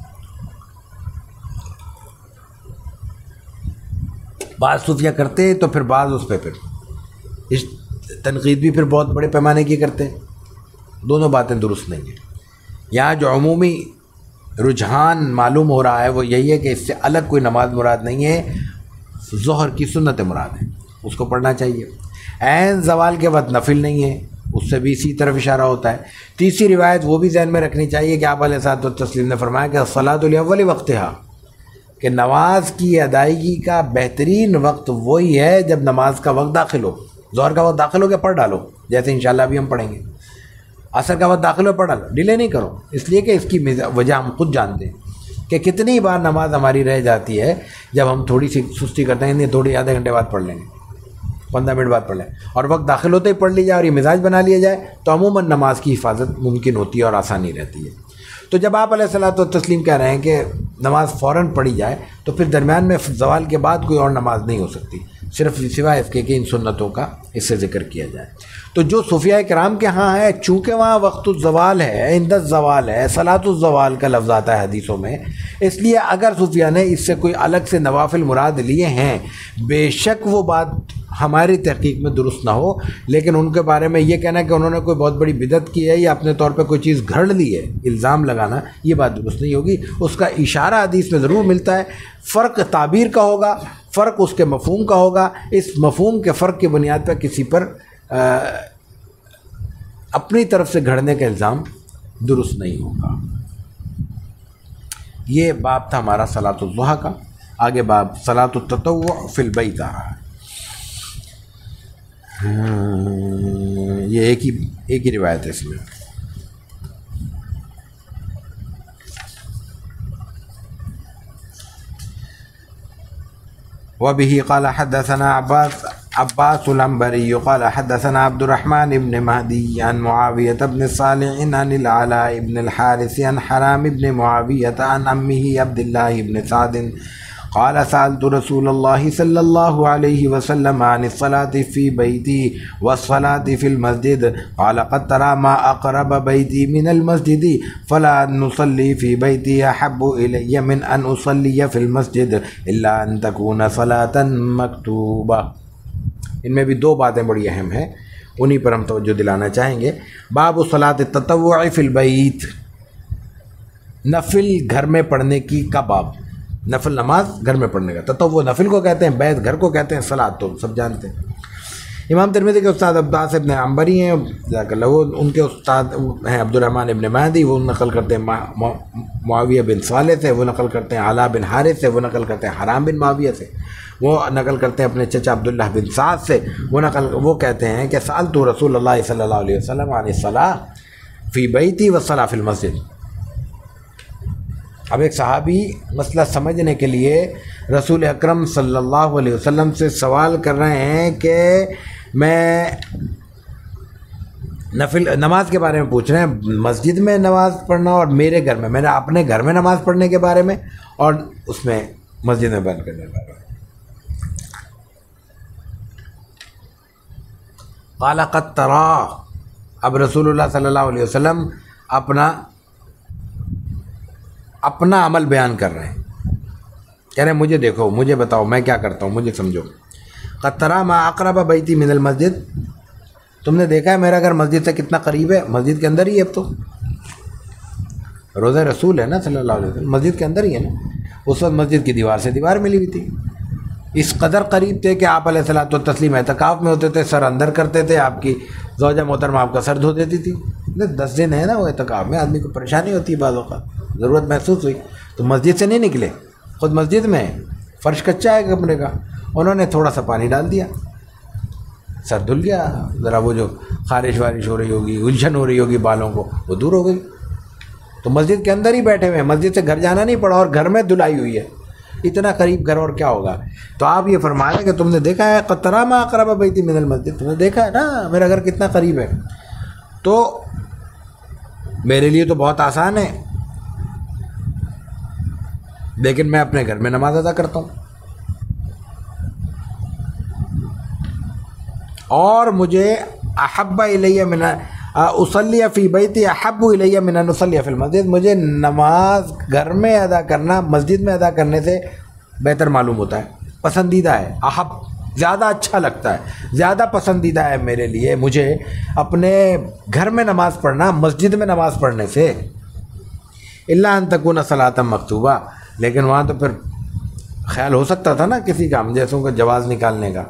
بعض صوفیاء کرتے ہیں تو پھر بعض اس پہ پھر اس تنقید بھی پھر بہت بڑے پیمانے کی کرتے ہیں. دونوں باتیں درست نہیں ہیں. یہاں جو عمومی رجحان معلوم ہو رہا ہے وہ یہی ہے کہ اس سے الگ کوئی نماز مراد نہیں ہے، ظہر کی سنت مراد ہے، اس کو پڑھنا چاہیے. عین زوال کے وقت نفل نہیں ہے، اس سے بھی اسی طرف اشارہ ہوتا ہے. تیسری روایت وہ بھی ذہن میں رکھنی چاہیے کہ آپ علیہ الصلوۃ والتسلیم نے فرمایا کہ الصلاۃ لاول وقتہا، کہ نماز کی ادائیگی کا بہترین وقت وہی ہے جب نماز کا وقت داخل ہو. ظہر کا وقت داخل ہو کے پڑھ ڈالو، جیسے انشاءاللہ ابھی ہم پڑھیں گے. عصر کا وقت داخل ہو پڑھ ڈالو، ڈیلے نہیں کرو. اس لیے کہ اس کی وجہ ہم خود جانتے ہیں کہ کتنی بار نماز ہماری رہ جاتی ہے جب ہم تھوڑی سی سستی کرتے ہیں، نہیں تھوڑی آدھے گھنٹے بعد پڑھ لیں گے، 15 منٹ بعد پڑھ لیں، اور وقت داخل ہوتے ہی پڑھ لی جائے اور یہ مزاج بنا لیا جائے تو عموماً نماز کی حفاظت ممکن ہوتی ہے اور آسانی رہتی ہے. تو جب آپ علیہ الصلوۃ والتسلیم کہہ رہے ہیں کہ نماز فوراً پڑھی جائے تو پھر درمیان میں زوال کے بعد کوئی اور نماز نہیں ہو سکتی، صرف سوائے اس کے کہ ان سنتوں کا اس سے ذکر کیا جائے. تو جو صوفیاء کرام کے ہاں ہے، چونکہ وہاں وقت الزوال ہے، عند الزوال ہے، صلاۃ الزوال کا لفظ آتا ہے حدیثوں میں، اس لیے اگر صوفیاء نے اس سے کوئی الگ سے نوافل مراد لیے ہیں، بے شک وہ بات ہماری تحقیق میں درست نہ ہو، لیکن ان کے بارے میں یہ کہنا کہ انہوں نے کوئی بہت بڑی بدعت کی ہے یا اپنے طور پہ کوئی چیز گھڑ لی ہے، الزام لگانا، یہ بات درست نہیں ہوگی. اس کا اشارہ حدیث میں ضرور ملتا ہے. فرق تعبیر کا ہوگا، فرق اس کے مفہوم کا ہوگا. اس مفہوم کے فرق کی بنیاد پہ کسی پر اپنی طرف سے گھڑنے کا الزام درست نہیں ہوگا. یہ باب تھا ہمارا صلاۃ الضحیٰ کا. آگے باب صلاۃ التطوع فی البیت آ رہا ہے. یہ ایک ہی روایت ہے اس میں. وبه قال حدثنا عباس عباس العنبری قال حدثنا عبد الرحمن بن مهدي عن معاوية بن صالح عن العلاء بن الحارث عن حرام بن معاوية عن عمه عبد الله بن سعد قال سألت رسول الله صلى الله عليه وسلم عن الصلاة في بيتي والصلاة في المسجد قال قد ترى ما أقرب بيتي من المسجد فلا نصلي في بيتي أحب إلي من أن أصلي في المسجد إلا أن تكون صلاة مكتوبة. ان میں بھی دو باتیں بڑی اہم ہیں، انہی پر ہم توجہ دلانا چاہیں گے. باب صلاۃ التطوع فی البیت، نفل گھر میں پڑھنے کی کا باب. نفل نماز گھر میں پڑھنے کا، تطوع نفل کو کہتے ہیں، بیت گھر کو کہتے ہیں، صلاۃ تو سب جانتے ہیں. امام ترمذی کے استاد عباس ابن عنبری ہیں جزاک اللہ، وہ ان کے استاد ہیں عبد الرحمن ابن مہدی، وہ نقل کرتے ہیں معاویہ بن صالح سے، وہ نقل کرتے ہیں علاء بن حارث سے، وہ نقل کرتے ہیں حرام بن معاویہ سے، وہ نقل کرتے ہیں اپنے چچا عبداللہ بن سعد سے، وہ کہتے ہیں کہ سألت رسول اللہ صلی اللہ علیہ وسلم عن الصلاۃ فی بیتی والصلاۃ فی المسجد. اب ایک صحابی مسئلہ سمجھنے کے لیے رسول اکرم صلی اللہ علیہ وسلم سے سوال کر رہے ہیں کہ میں نماز کے بارے میں پوچھ رہے ہیں، مسجد میں نماز پڑھنا اور میرے گھر میں، نے اپنے گھر میں نماز پڑھنے کے بارے میں اور اس میں مسجد میں بیان کرنے کے بارے میں. قال قد ترى، اب رسول اللہ صلی اللہ علیہ وسلم اپنا عمل بیان کر رہے ہیں، کہہ رہے ہیں مجھے دیکھو، مجھے بتاؤ میں کیا کرتا ہوں، مجھے سمجھو. قد ترى ما اقرب بیتی من المسجد، تم نے دیکھا ہے میرا گھر مسجد سے کتنا قریب ہے، مسجد کے اندر ہی ہے. اب تو روضہ رسول ہے نا صلی اللہ علیہ وسلم، مسجد کے اندر ہی ہے نا. اس وقت مسجد کی دیوار سے دیوار ملی ہوئی تھی، اس قدر قریب تھے کہ آپ علیہ الصلوۃ والتسلیم اعتکاف میں ہوتے تھے، سر اندر کرتے تھے، آپ کی زوجہ محترمہ آپ کا سر دھو دیتی تھی. 10 دن ہے نا وہ اعتکاف میں، آدمی کو پریشانی ہوتی ہے، بعض اوقات ضرورت محسوس ہوئی تو مسجد سے نہیں نکلے، خود مسجد میں فرش کچا ہے کمرے کا، انہوں نے تھوڑا سا پانی ڈال دیا، سر دھل گیا، ذرا وہ جو خارش وارش ہو رہی ہوگی، الجھن ہو رہی ہوگی بالوں کو، وہ دور ہو گئی. تو مسجد کے اندر ہی بیٹھے ہوئے ہیں، مسجد سے گھر جانا نہیں پڑا اور گھر میں دھلائی ہوئی ہے. اتنا قریب گھر اور کیا ہوگا. تو آپ یہ فرما رہے ہیں کہ تم نے دیکھا ہے قد ترى ما اقرب بیتی من المسجد، تم نے دیکھا ہے نا میرا گھر کتنا قریب ہے. تو میرے لیے تو بہت آسان ہے، لیکن میں اپنے گھر میں نماز ادا کرتا ہوں اور مجھے احب الیہ من اصلی فی بیتی احب الیہ من ان اصلی فی المسجد، مجھے نماز گھر میں ادا کرنا مسجد میں ادا کرنے سے بہتر معلوم ہوتا ہے، پسندیدہ ہے. احب زیادہ اچھا لگتا ہے، زیادہ پسندیدہ ہے میرے لیے مجھے اپنے گھر میں نماز پڑھنا مسجد میں نماز پڑھنے سے. الا ان تکون صلاۃ مکتوبہ، لیکن وہاں تو پھر خیال ہو سکتا تھا نا کسی کا، ہم جیسوں کا جواز نکالنے کا.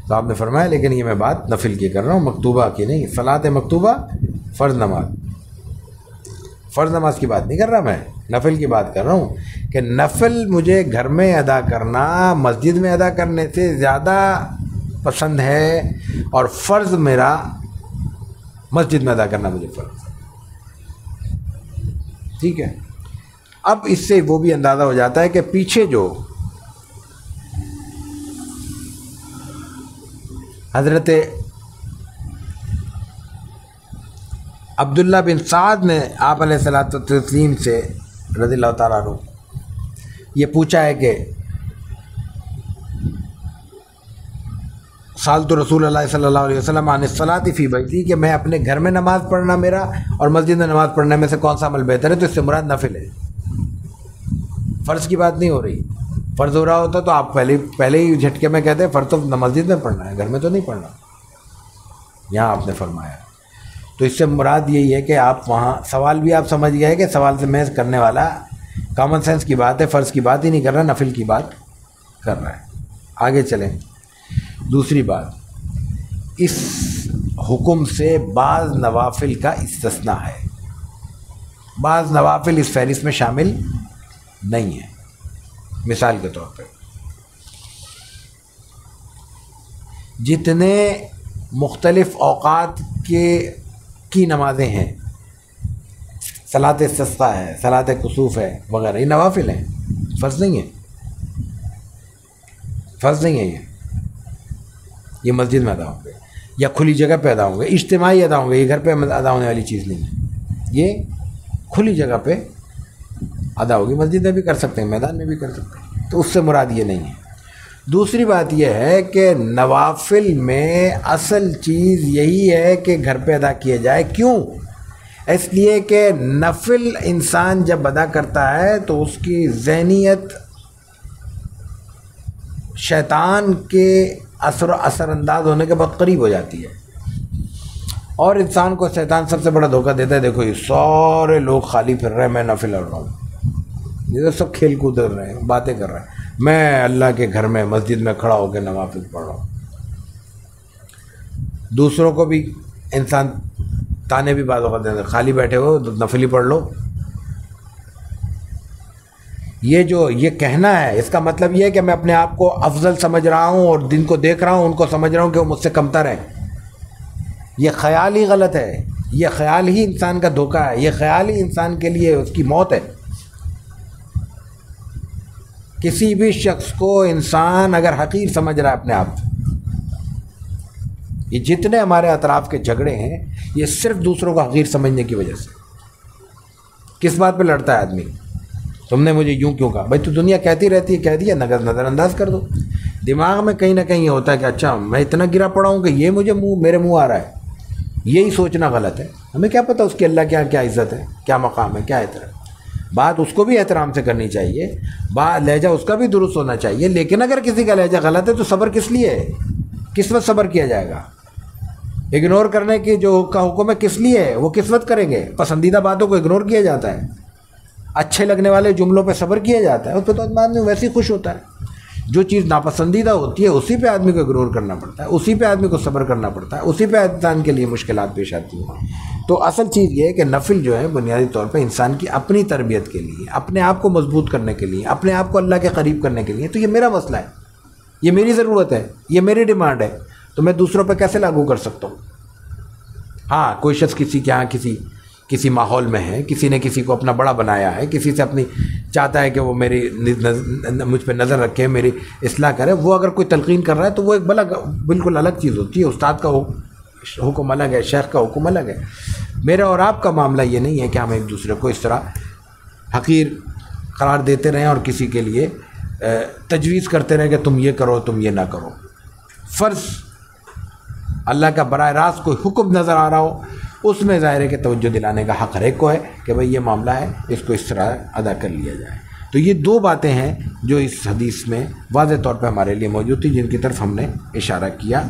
تو آپ نے فرمایا لیکن یہ میں بات نفل کی کر رہا ہوں، مکتوبہ کی نہیں. صلاۃ مکتوبہ فرض نماز، فرض نماز کی بات نہیں کر رہا، میں نفل کی بات کر رہا ہوں کہ نفل مجھے گھر میں ادا کرنا مسجد میں ادا کرنے سے زیادہ پسند ہے، اور فرض میرا مسجد میں ادا کرنا مجھے فرض. ٹھیک ہے. اب اس سے وہ بھی اندازہ ہو جاتا ہے کہ پیچھے جو حضرت عبداللہ بن سعد نے آپ علیہ الصلوۃ والتسلیم سے رضی اللہ تعالیٰ عنہ یہ پوچھا ہے کہ سألت رسول اللہ صلی اللہ علیہ وسلم عن الصلاۃ فی بیتی، کہ میں اپنے گھر میں نماز پڑھنا میرا اور مسجد میں نماز پڑھنے میں سے کون سا عمل بہتر ہے. تو اس سے مراد نفل ہے، فرض کی بات نہیں ہو رہی. فرض ہو رہا ہوتا تو آپ پہلے ہی جھٹکے میں کہتے ہیں فرض تو مسجد میں پڑھنا ہے، گھر میں تو نہیں پڑھنا. یہاں آپ نے فرمایا، تو اس سے مراد یہی ہے کہ آپ وہاں سوال بھی آپ سمجھ گئے کہ سوال سے محض کرنے والا کامن سینس کی بات ہے، فرض کی بات ہی نہیں کر رہا، نفل کی بات کر رہا ہے. آگے چلیں. دوسری بات، اس حکم سے بعض نوافل کا استثناء ہے، بعض نوافل اس فہرست میں شامل نہیں ہیں. مثال کے طور پہ جتنے مختلف اوقات کی نمازیں ہیں، صلاۃ استسقاء ہے، صلاۃ کسوف ہے وغیرہ، یہ نوافل ہیں، فرض نہیں ہے، فرض نہیں ہے. یہ مسجد میں ادا ہوں گے یا کھلی جگہ پہ ادا ہوں گے، اجتماعی ادا ہوں گے، یہ گھر پہ ادا ہونے والی چیز نہیں ہے، یہ کھلی جگہ پہ ادا ہوگی، مسجد میں بھی کر سکتے ہیں، میدان میں بھی کر سکتے ہیں، تو اس سے مراد یہ نہیں ہے۔ دوسری بات یہ ہے کہ نوافل میں اصل چیز یہی ہے کہ گھر پہ ادا کیے جائے۔ کیوں؟ اس لیے کہ نفل انسان جب ادا کرتا ہے تو اس کی ذہنیت شیطان کے اثر انداز ہونے کے بہت قریب ہو جاتی ہے، اور انسان کو شیطان سب سے بڑا دھوکہ دیتا ہے، دیکھو یہ سارے لوگ خالی پھر رہے ہیں، میں نفل پڑھ رہا ہوں، یہ تو سب کھیل کود کر رہے ہیں، باتیں کر رہے ہیں، میں اللہ کے گھر میں مسجد میں کھڑا ہو کے نوافل پڑھ رہا ہوں۔ دوسروں کو بھی انسان تانے بھی بعض اوقات دیتے ہیں، خالی بیٹھے ہو تو نفل ہی پڑھ لو۔ یہ کہنا ہے، اس کا مطلب یہ ہے کہ میں اپنے آپ کو افضل سمجھ رہا ہوں اور دن کو دیکھ رہا ہوں، ان کو سمجھ رہا ہوں کہ وہ مجھ سے کمتر ہیں۔ یہ خیال ہی غلط ہے، یہ خیال ہی انسان کا دھوکہ ہے، یہ خیال ہی انسان کے لیے اس کی موت ہے۔ کسی بھی شخص کو انسان اگر حقیر سمجھ رہا ہے اپنے آپ، یہ جتنے ہمارے اطراف کے جھگڑے ہیں یہ صرف دوسروں کو حقیر سمجھنے کی وجہ سے۔ کس بات پہ لڑتا ہے آدمی؟ تم نے مجھے یوں کیوں کہا؟ بھائی تو دنیا کہتی رہتی ہے، کہہ دیا، نظر انداز کر دو۔ دماغ میں کہیں نہ کہیں یہ ہوتا ہے کہ اچھا میں اتنا گرا پڑا ہوں کہ یہ میرے منہ آ رہا ہے، یہی سوچنا غلط ہے۔ ہمیں کیا پتہ اس کی اللہ کیا عزت ہے، کیا مقام ہے، کیا احترام۔ بات اس کو بھی احترام سے کرنی چاہیے، لہجہ اس کا بھی درست ہونا چاہیے، لیکن اگر کسی کا لہجہ غلط ہے تو صبر کس لیے ہے؟ کس وقت صبر کیا جائے گا؟ اگنور کرنے کی جو کا حکم ہے کس لیے ہے؟ وہ کس وقت کریں گے؟ پسندیدہ باتوں کو اگنور کیا جاتا ہے، اچھے لگنے والے جملوں پہ صبر کیا جاتا ہے، اس پہ تو آدمی ویسے ہی خوش ہوتا ہے۔ جو چیز ناپسندیدہ ہوتی ہے اسی پہ آدمی کو اگنور کرنا پڑتا ہے، اسی پہ آدمی کو صبر کرنا پڑتا ہے، اسی پہ انسان کے لیے مشکلات پیش آتی ہیں۔ تو اصل چیز یہ ہے کہ نفل جو ہے بنیادی طور پہ انسان کی اپنی تربیت کے لیے، اپنے آپ کو مضبوط کرنے کے لیے، اپنے آپ کو اللہ کے قریب کرنے کے لیے۔ تو یہ میرا مسئلہ ہے، یہ میری ضرورت ہے، یہ میری ڈیمانڈ ہے، تو میں دوسروں پہ کیسے لاگو کر سکتا ہوں؟ ہاں کوئی شخص کسی کے ہاں کسی ماحول میں ہے، کسی نے کسی کو اپنا بڑا بنایا ہے، کسی سے اپنی چاہتا ہے کہ وہ مجھ پہ نظر رکھے، میری اصلاح کرے، وہ اگر کوئی تلقین کر رہا ہے تو وہ ایک بالکل الگ چیز ہوتی ہے۔ استاد کا حکم الگ ہے، شیخ کا حکم الگ ہے۔ میرا اور آپ کا معاملہ یہ نہیں ہے کہ ہم ایک دوسرے کو اس طرح حقیر قرار دیتے رہیں اور کسی کے لیے تجویز کرتے رہیں کہ تم یہ کرو، تم یہ نہ کرو۔ فرض اللہ کا براہ راست کوئی حکم نظر آ رہا ہو، اس میں ظاہر ہے کہ توجہ دلانے کا حق ہر ایک کو ہے کہ بھئی یہ معاملہ ہے، اس کو اس طرح ادا کر لیا جائے۔ تو یہ دو باتیں ہیں جو اس حدیث میں واضح طور پہ ہمارے لیے موجود تھی، جن کی طرف ہم نے اشارہ کیا۔